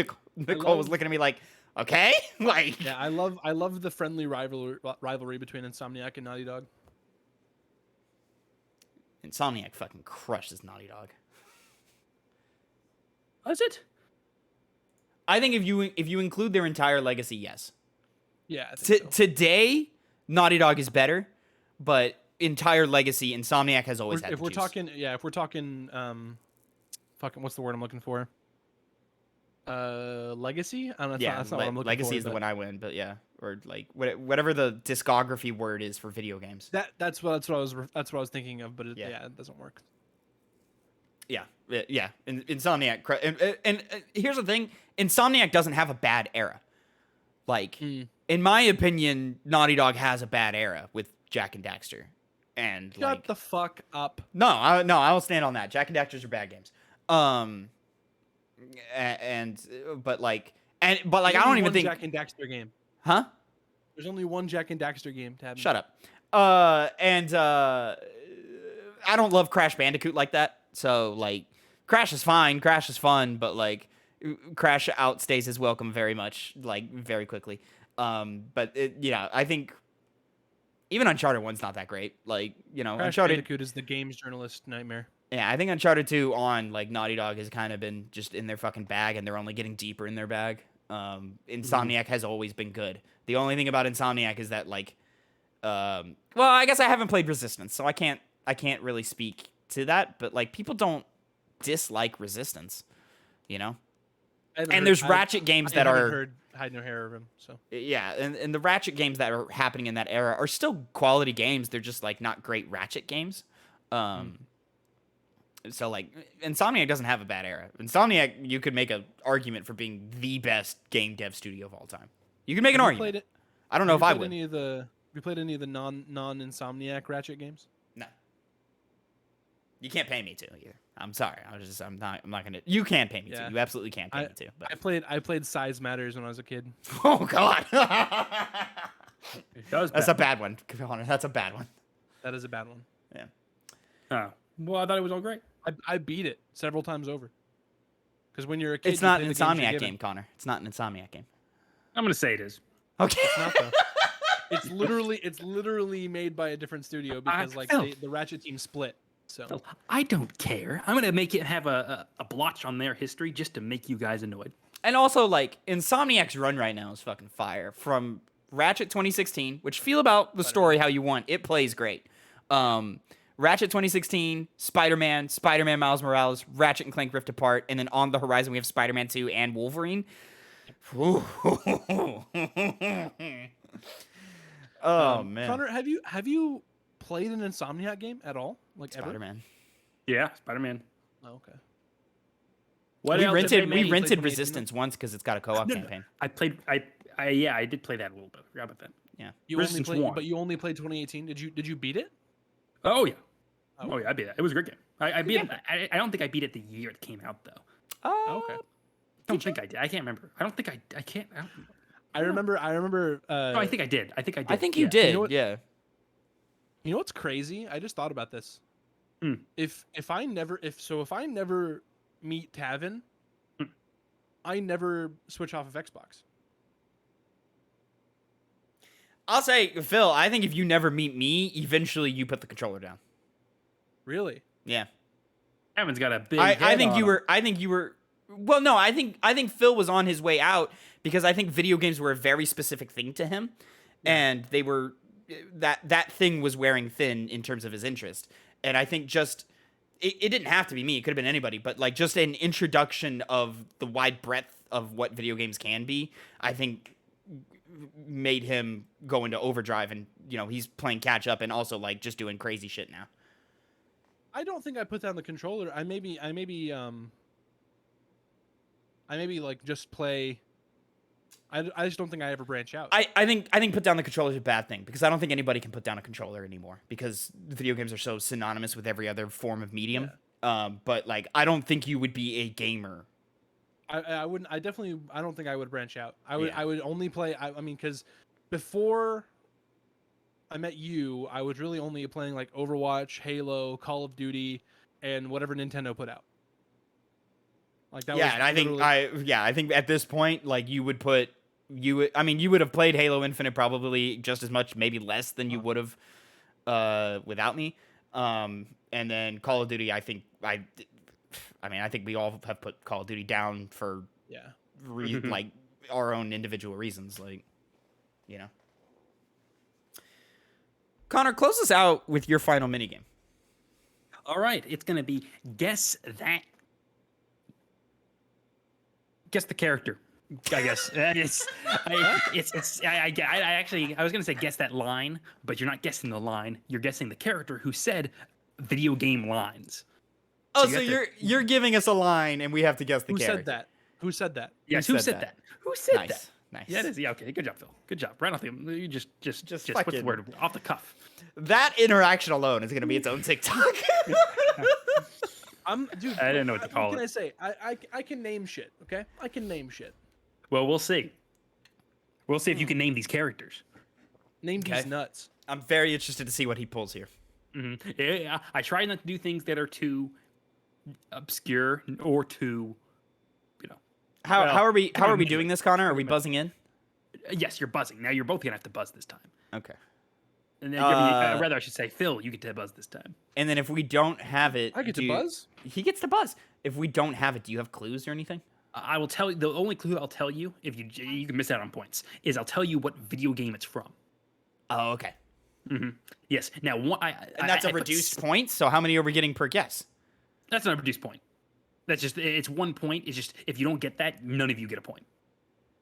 Nicole was looking at me like, Okay, like Yeah, I love the friendly rivalry between Insomniac and Naughty Dog. Insomniac fucking crushes Naughty Dog. Was it? I think if you include their entire legacy, yes. Yeah, I think so. Today, Naughty Dog is better, but entire legacy, Insomniac has always had. If we're talking, fucking what's the word I'm looking for? Legacy. I don't know. That's not what I'm looking legacy for, is the one I win, but yeah, or like whatever the discography word is for video games. That's what I was thinking of, but it doesn't work. Yeah. Insomniac, and here's the thing: Insomniac doesn't have a bad era. Like, in my opinion, Naughty Dog has a bad era with Jak and Daxter, and Shut the fuck up. No, I'll stand on that. Jak and Daxter's are bad games. But I don't even think Jak and Daxter game. Huh? There's only one Jak and Daxter game to have. Shut up. I don't love Crash Bandicoot like that. So like, Crash is fine. Crash is fun, but like, Crash outstays his welcome very much, like very quickly. I think even Uncharted 1's not that great. Like, Crash Uncharted Bandicoot is the games journalist nightmare. Yeah, I think Uncharted 2 on like Naughty Dog has kind of been just in their fucking bag, and they're only getting deeper in their bag. Insomniac has always been good. The only thing about Insomniac is that like, well, I guess I haven't played Resistance, so I can't really speak to that. But like, people don't dislike Resistance, And there's Ratchet games that are heard hide no hair of him. So yeah, and the Ratchet games that are happening in that era are still quality games. They're just like not great Ratchet games. So like, Insomniac doesn't have a bad era. Insomniac, you could make an argument for being the best game dev studio of all time. You can make an argument. I don't know if I would. Have you played any of the non-Insomniac Ratchet games? No. You can't pay me to either. I'm sorry. I'm not gonna. You can pay me to. You absolutely can pay me to. But I played Size Matters when I was a kid. Oh God. That's a bad one, Connor. That's a bad one. That is a bad one. Yeah. Oh. Well, I thought it was all great. I beat it several times over. Because when you're a kid, it's not an Insomniac game, Connor. It's not an Insomniac game. I'm gonna say it is. Okay. It's not though. It's literally made by a different studio because the Ratchet team split. So I don't care. I'm gonna make it have a blotch on their history just to make you guys annoyed. And also, like, Insomniac's run right now is fucking fire. From Ratchet 2016, which feel about the story how you want. It plays great. Ratchet 2016, Spider-Man Miles Morales, Ratchet and Clank Rift Apart, and then on the horizon we have Spider-Man 2 and Wolverine. Oh man, Connor, have you played an Insomniac game at all? Like Spider-Man. Ever? Yeah, Spider-Man. Oh, okay. We rented Resistance once because it's got a co-op campaign. I did play that a little bit. I forgot about that. Yeah. But you only played 2018. Did you beat it? Oh yeah. Oh yeah, I beat it. It was a great game. I beat it. I don't think I beat it the year it came out though. Oh, okay. I don't think I did. I can't remember. I don't think I can't. I remember. No, I think I did. I think I did. I think you did. You know what's crazy? I just thought about this. If I never meet Tavin, I never switch off of Xbox. I'll say, Phil, I think if you never meet me, eventually you put the controller down. Really? Yeah. Tavin's got a big. I think you were. Well, no, I think Phil was on his way out because I think video games were a very specific thing to him, and they were that thing was wearing thin in terms of his interest. And I think just it didn't have to be me; it could have been anybody. But like just an introduction of the wide breadth of what video games can be, I think made him go into overdrive, and he's playing catch up and also like just doing crazy shit now. I don't think I put down the controller. I maybe like just play. I just don't think I ever branch out. I think put down the controller is a bad thing because I don't think anybody can put down a controller anymore because video games are so synonymous with every other form of medium. Yeah. But like I don't think you would be a gamer. I wouldn't. I don't think I would branch out. I would only play. I mean, because before I met you, I was really only playing like Overwatch, Halo, Call of Duty, and whatever Nintendo put out. Like that. Yeah, and I think at this point, like you would put you would have played Halo Infinite probably just as much, maybe less than you would have without me. And then Call of Duty, I think we all have put Call of Duty down for like our own individual reasons, like, you know. Connor, close us out with your final minigame. All right, it's gonna be guess the character. I guess I was gonna say guess that line, but you're not guessing the line. You're guessing the character who said video game lines. Oh, so you're giving us a line, and we have to guess the character. Who said that? Who said that? Yes, who said that? Who said Nice. that? Nice. Yeah, it is. Yeah, okay. Good job, Phil. Good job. Right off the you just what's the fucking- word? Off the cuff. That interaction alone is going to be its own TikTok. Dude, I didn't know what to call What can it. I say? I can name shit. Okay, I can name shit. Well, we'll see. We'll see if you can name these characters. Name Okay. these nuts. I'm very interested to see what he pulls here. Yeah, I try not to do things that are too obscure or too, How are we come on, doing this, Connor? Are we buzzing in? Yes, you're buzzing. Now you're both gonna have to buzz this time. Okay. And then rather, I should say, Phil, you get to buzz this time. And then if we don't have it, I get to buzz? He gets to buzz. If we don't have it, do you have clues or anything? I will tell you. The only clue I'll tell you, if you can miss out on points, is I'll tell you what video game it's from. Oh, okay. Yes. Now, And that's a reduced point. So how many are we getting per guess? That's not a reduced point. That's just it's 1 point. It's just if you don't get that, none of you get a point.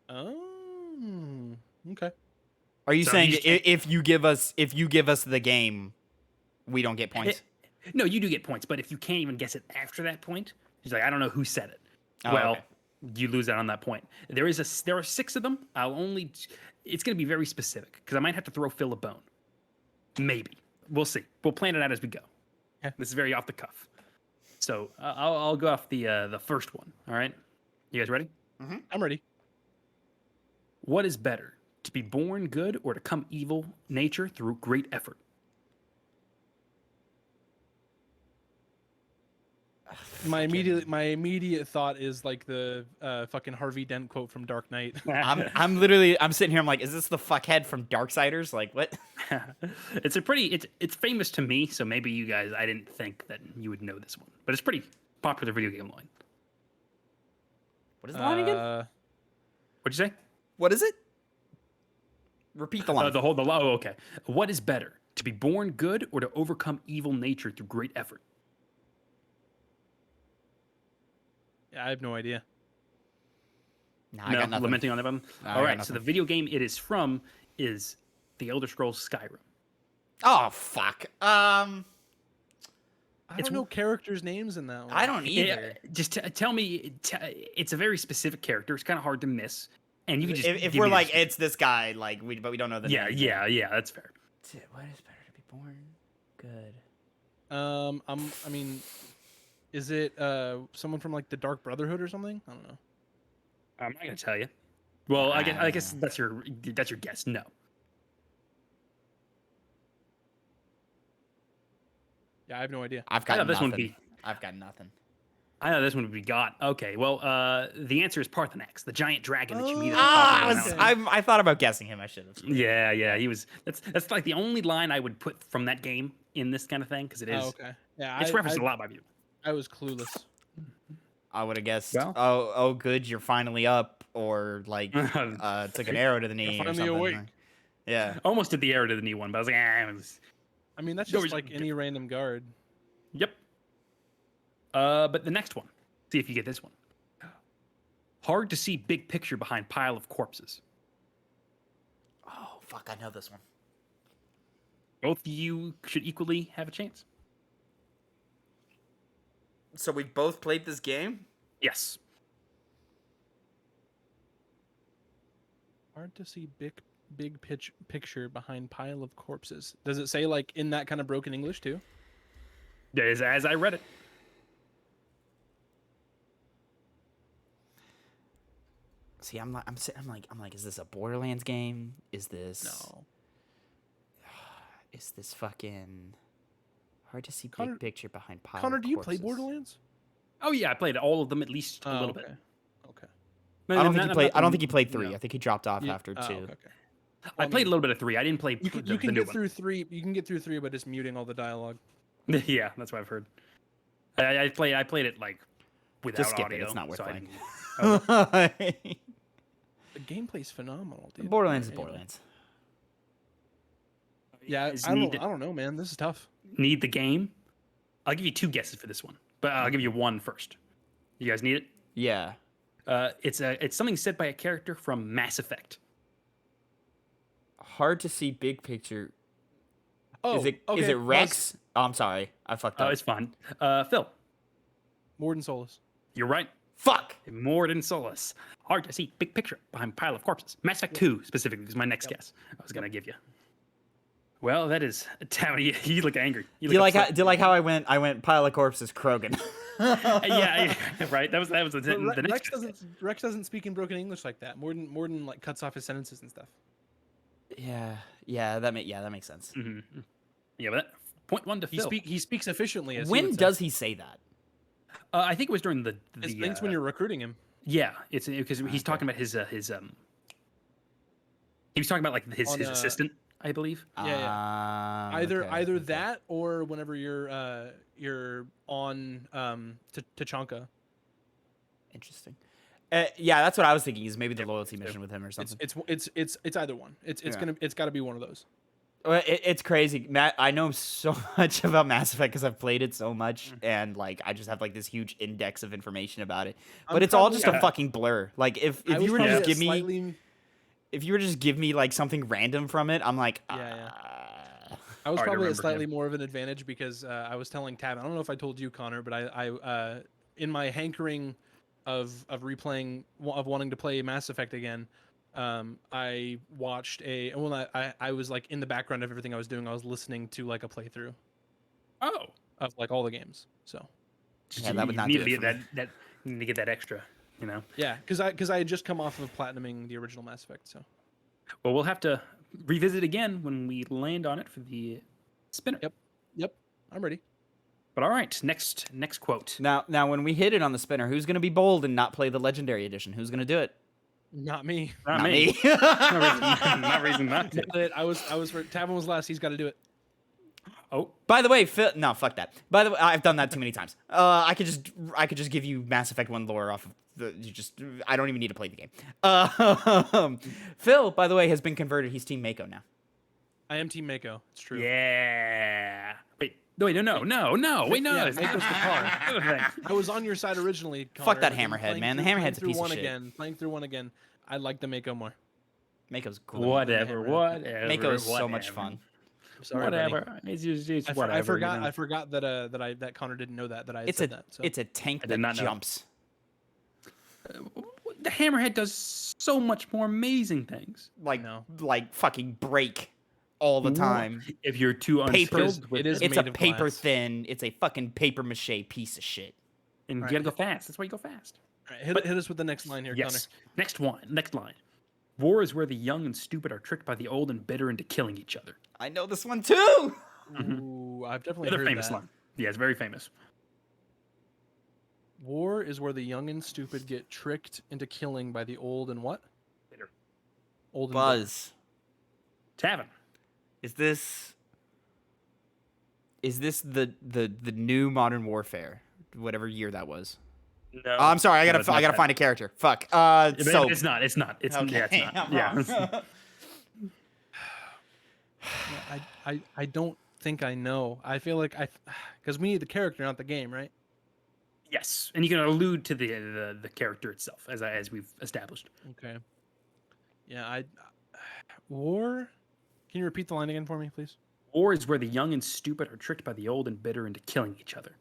Oh, okay. Are you So saying you just can't- if you give us the game, we don't get points? No, you do get points, but if you can't even guess it after that point, he's like, I don't know who said it. Oh, Well, okay. you lose out on that point. There are 6 of them. It's going to be very specific because I might have to throw Phil a bone. Maybe. We'll see. We'll plan it out as we go. Okay. This is very off the cuff. So I'll go off the first one. All right. You guys ready? I'm ready. What is better, to be born good or to come evil nature through great effort? My immediate thought is like the fucking Harvey Dent quote from Dark Knight. I'm sitting here. I'm like, is this the fuckhead from Darksiders? Like, what? It's famous to me, so maybe you guys, I didn't think that you would know this one, but it's pretty popular video game line. What is the line again? What'd you say? What is it? Repeat the line. Oh, okay. What is better, to be born good or to overcome evil nature through great effort? Yeah, I have no idea. No, I got nothing. Lamenting on that one. No, I All got right, so nothing. the video game it is from is The Elder Scrolls Skyrim. Oh fuck. I It's- don't know characters' names in that one. I don't either. Just tell me. It's a very specific character. It's kind of hard to miss, and you can just If give we're me like, this- it's this guy, like but we don't know the name. yeah, that's fair. What is better, to be born good? I mean, is it someone from like the Dark Brotherhood or something? I don't know. I'm not gonna tell you. Well, I guess that's your guess. No. Yeah, I have no idea. I've I got thought this nothing. one would be. I've got nothing. I know this one would be got. Okay, well, the answer is Parthenax, the giant dragon that you meet. at the Ah, top of the mountain. I thought about guessing him. I should have. Yeah, he was. That's like the only line I would put from that game in this kind of thing because it is. Oh, okay. Yeah, It's referenced a lot by people. I was clueless. I would have guessed. Well. Oh, good, you're finally up, or like took an arrow to the knee. Or finally something. awake. Yeah. Almost did the arrow to the knee one, but I was like, it was. I mean, that's No, just it's- like any random guard. Yep. But the next one. See if you get this one. Hard to see big picture behind pile of corpses. Oh fuck, I know this one. Both of you should equally have a chance. So we both played this game. Yes. Hard to see big picture behind pile of corpses. Does it say like in that kind of broken English too? As I read it. See, I'm like, is this a Borderlands game? Is this No. Is this fucking hard to see Connor- big picture behind pile? Connor, of do you play corpses? Borderlands? Oh yeah, I played all of them at least a little bit. Okay. I don't think he played. I don't think he No. played 3. I think he dropped off after 2. Okay. I played a little bit of 3. I didn't play You can the new get one. through 3. You can get through 3 by just muting all the dialogue. Yeah, that's what I've heard. I played it like without Just skip audio. it. It's not worth so playing. The gameplay's phenomenal, dude. Borderlands is Anyway. Borderlands. Yeah, I don't know, man. This is tough. Need the game? I'll give you 2 guesses for this one, but I'll give you one first. You guys need it? Yeah. It's something said by a character from Mass Effect. Hard to see big picture. Oh, Is it Rex? Oh, I'm sorry. I fucked Oh, up. it's fine. Phil, Morden Solus. you're right. Fuck. Morden Solus. Hard to see big picture behind pile of corpses. Mass Effect 2 specifically is my next guess. I was gonna give you. Well, that is Tavin. You look angry. Do you like how I went pile of corpses Krogan? yeah, right. That was the next. Rex doesn't speak in broken English like that. Morden like cuts off his sentences and stuff. Yeah, that makes sense. Mm-hmm. Yeah, but that, point 1 to Phil. He speaks efficiently. As When does he say that? I think it was during the It's when you're recruiting him. Yeah, it's because he's talking about his he was talking about like his assistant, I believe. Yeah. Either that or whenever you're on Tachanka. Interesting. Yeah, that's what I was thinking. Is maybe the loyalty mission with him or something. It's either one. It's got to be one of those. Well, it's crazy, Matt. I know so much about Mass Effect because I've played it so much, and like I just have like this huge index of information about it. But it's all just a fucking blur. Like if you were to just give me like something random from it, I'm like, I was probably at slightly more of an advantage because I was telling Tavin. I don't know if I told you, Connor, but I in my hankering of replaying of wanting to play Mass Effect again. I watched I was like in the background of everything I was doing. I was listening to like a playthrough. Oh, of like all the games. So yeah, that would not do it for me. You need to get that extra, you know. Yeah, because I had just come off of platinuming the original Mass Effect. So well, we'll have to revisit again when we land on it for the spinner. Yep, I'm ready. But all right, next quote. Now when we hit it on the spinner, who's gonna be bold and not play the Legendary Edition? Who's gonna do it? Not me. Not me. No reason not to. I was Tavin was last. He's got to do it. Oh, by the way, Phil. No, fuck that. By the way, I've done that too many times. I could just give you Mass Effect 1 lore off of I don't even need to play the game. Phil, by the way, has been converted. He's Team Mako now. I am Team Mako. It's true. yeah. Wait, no. Wait, no. Yeah, Mako's the car. I was on your side originally, Connor. Fuck that Hammerhead, man. The Hammerhead's a piece of shit. Playing through one again. I like the Mako more. Mako's cool. Whatever. Mako is so much fun. Sorry, whatever. buddy. It's whatever. I forgot. You know? I forgot that Connor didn't know that I had said that. So. It's a tank that jumps. The Hammerhead does so much more amazing things. Like fucking break all the time. If you're too unskilled, it's a paper thin. It's a fucking paper mache piece of shit. And you gotta go fast. That's why you go fast. All right, hit us with the next line here, yes. Connor. Next line. War is where the young and stupid are tricked by the old and bitter into killing each other. I know this one too. Ooh, I've definitely Another heard famous that. line. Yeah, it's very famous. War is where the young and stupid get tricked into killing by the old and what? Bitter. Old and Buzz. Tavin. Is this the new Modern Warfare? Whatever year that was. No. Oh, I'm sorry. I gotta find a character. Fuck. So It's not. It's okay. yeah, it's not. Yeah. I don't think I know. I feel like because we need the character, not the game, right? Yes, and you can allude to the character itself as we've established. Okay. Yeah, War. Can you repeat the line again for me, please? War is where the young and stupid are tricked by the old and bitter into killing each other.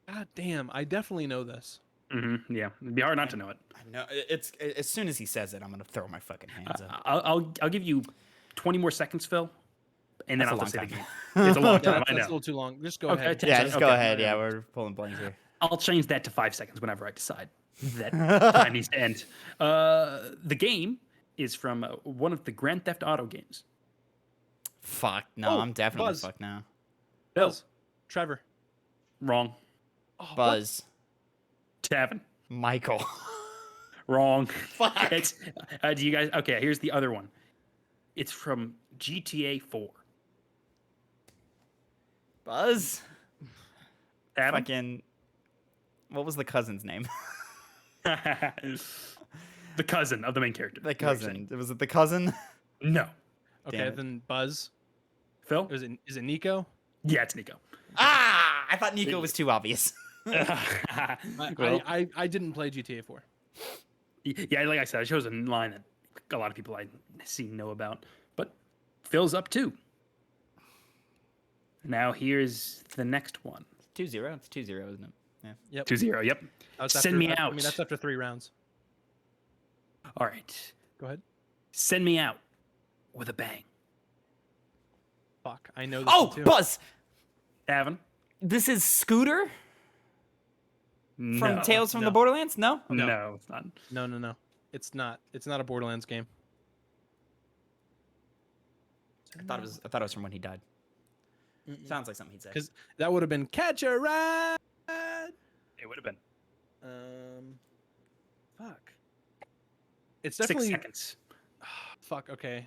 God damn, I definitely know this. Mm-hmm. Yeah, it'd be hard not to know it. I know it's as soon as he says it, I'm gonna throw my fucking hands up. I'll give you 20 more seconds, Phil, and then That's I'll a just say long the time. game. It's a long Yeah, time. I that's a know. little too long. Just go Okay, ahead. Yeah, just go Okay. ahead. Yeah, we're pulling blanks here. I'll change that to 5 seconds whenever I decide that time needs to end. The game is from one of the Grand Theft Auto games. Fuck no, Oh, I'm definitely Buzz. fucked now. Buzz. Trevor. Wrong. Oh, Buzz. Tavin. Michael. Wrong. Fuck. It's do you guys? Okay, here's the other one. It's from GTA 4. Buzz. Adam? Fucking. What was the cousin's name? The cousin of the main character. The cousin. Was it the cousin? No. Okay, Damn it. then Buzz. Phil? Is it Nico? Yeah, it's Nico. Ah! I thought Nico was too obvious. Well, I didn't play GTA 4. yeah, like I said, I chose a line that a lot of people I see know about. But Phil's up 2. Now here's the next one. 2-0. It's 2-0, isn't it? Yeah. Yep. 2-0, yep. That's Send after- me I out. mean, that's after 3 rounds. All right. Go ahead. Send me out with a bang. Fuck, I know this Oh, one too. Buzz! Tavin? This is Scooter from No. Tales from the no. Borderlands? No? No, it's not. No. It's not. It's not a Borderlands game. I thought it was from when he died. Sounds like something he'd say. Because that would have been Catch a Ride. It would have been Fuck. It's 6 definitely. seconds. Fuck. Okay.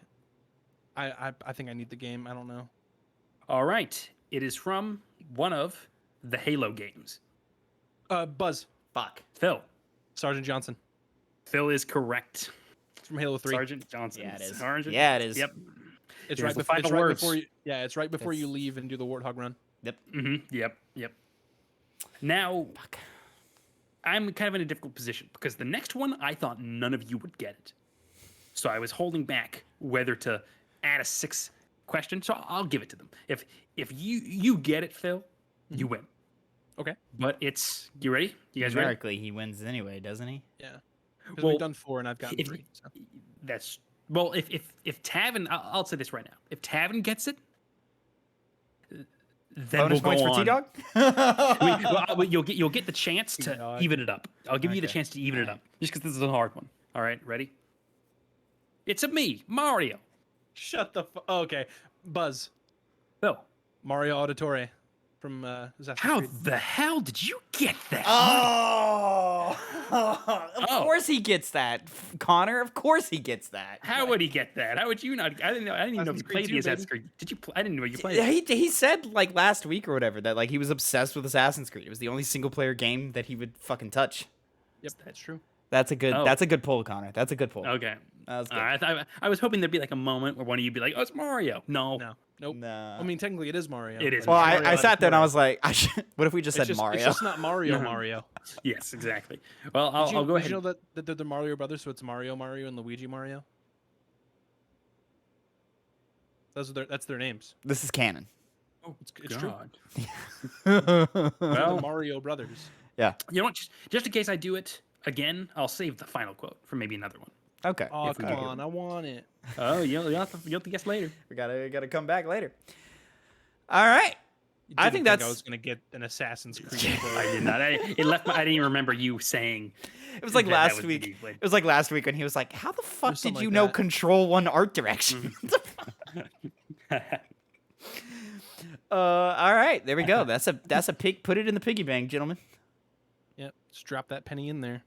I think I need the game. I don't know. All right. It is from one of the Halo games. Buzz. Fuck. Phil. Sergeant Johnson. Phil is correct. It's from Halo 3. Sergeant Johnson. Yeah, it is. Sergeant. Yeah, it is. Yep. It's Here's right, the before, final words. it's right before you It's- leave and do the Warthog run. Yep. Mm-hmm. Yep. Now, Fuck. I'm kind of in a difficult position because the next one I thought none of you would get it. So I was holding back whether to add a 6th question. So I'll give it to them. If you get it, Phil, you win. Okay. But you ready? You guys ready? Numerically, he wins anyway, doesn't he? Yeah. Because Well, we've done 4 and I've gotten if- 3. So. That's well. If Tavin, I'll say this right now. If Tavin gets it, then Bonus we'll points go for on. T-Dog? You'll get the chance to T-Dog. even it up. I'll give you the Okay. chance to even it up, just because this is a hard one. All right, ready? It's me, Mario. Shut the fuck. Okay. Buzz. Phil, Mario Auditore from Assassin's how Creed. the hell did you get that? Oh! Of Oh. course he gets that. Connor, of course he gets that. How would he get that? How would you not? I didn't know. I didn't even know if you Assassin's Creed played the 2, Assassin's baby. Creed. Did you? I didn't know you played it. He said like last week or whatever that like he was obsessed with Assassin's Creed. It was the only single player game that he would fucking touch. Yep, that's true. That's a good Oh. that's a good pull, Connor. That's a good pull. Okay. That was good. I was hoping there'd be like a moment where one of you'd be like, "Oh, it's Mario." No. No. Nope. Nah. I mean, technically it is Mario. It is but well, it's I Mario sat there and I Auditore. was like, what if we just It's said Mario? It's just not Mario No. Mario. Yes, exactly. Well, I'll go Did ahead. you know that they're the Mario brothers, so it's Mario and Luigi Mario? That's their names. This is canon. Oh, It's true. God. They're Well, the Mario brothers. Yeah. you know what? Just in case I do it again, I'll save the final quote for maybe another one. Okay. Oh, if we come do. on. I want it. Oh, you'll have to guess later. We gotta come back later. All right. You I didn't think that's- I was gonna get an Assassin's Creed. I did not. I didn't even remember you saying. It was like that last was week. the gameplay. It was like last week when he was like, "How the fuck did something you like know that. Control 1 art direction?" All right, there we go. That's a pig. Put it in the piggy bank, gentlemen. Yep. Just drop that penny in there.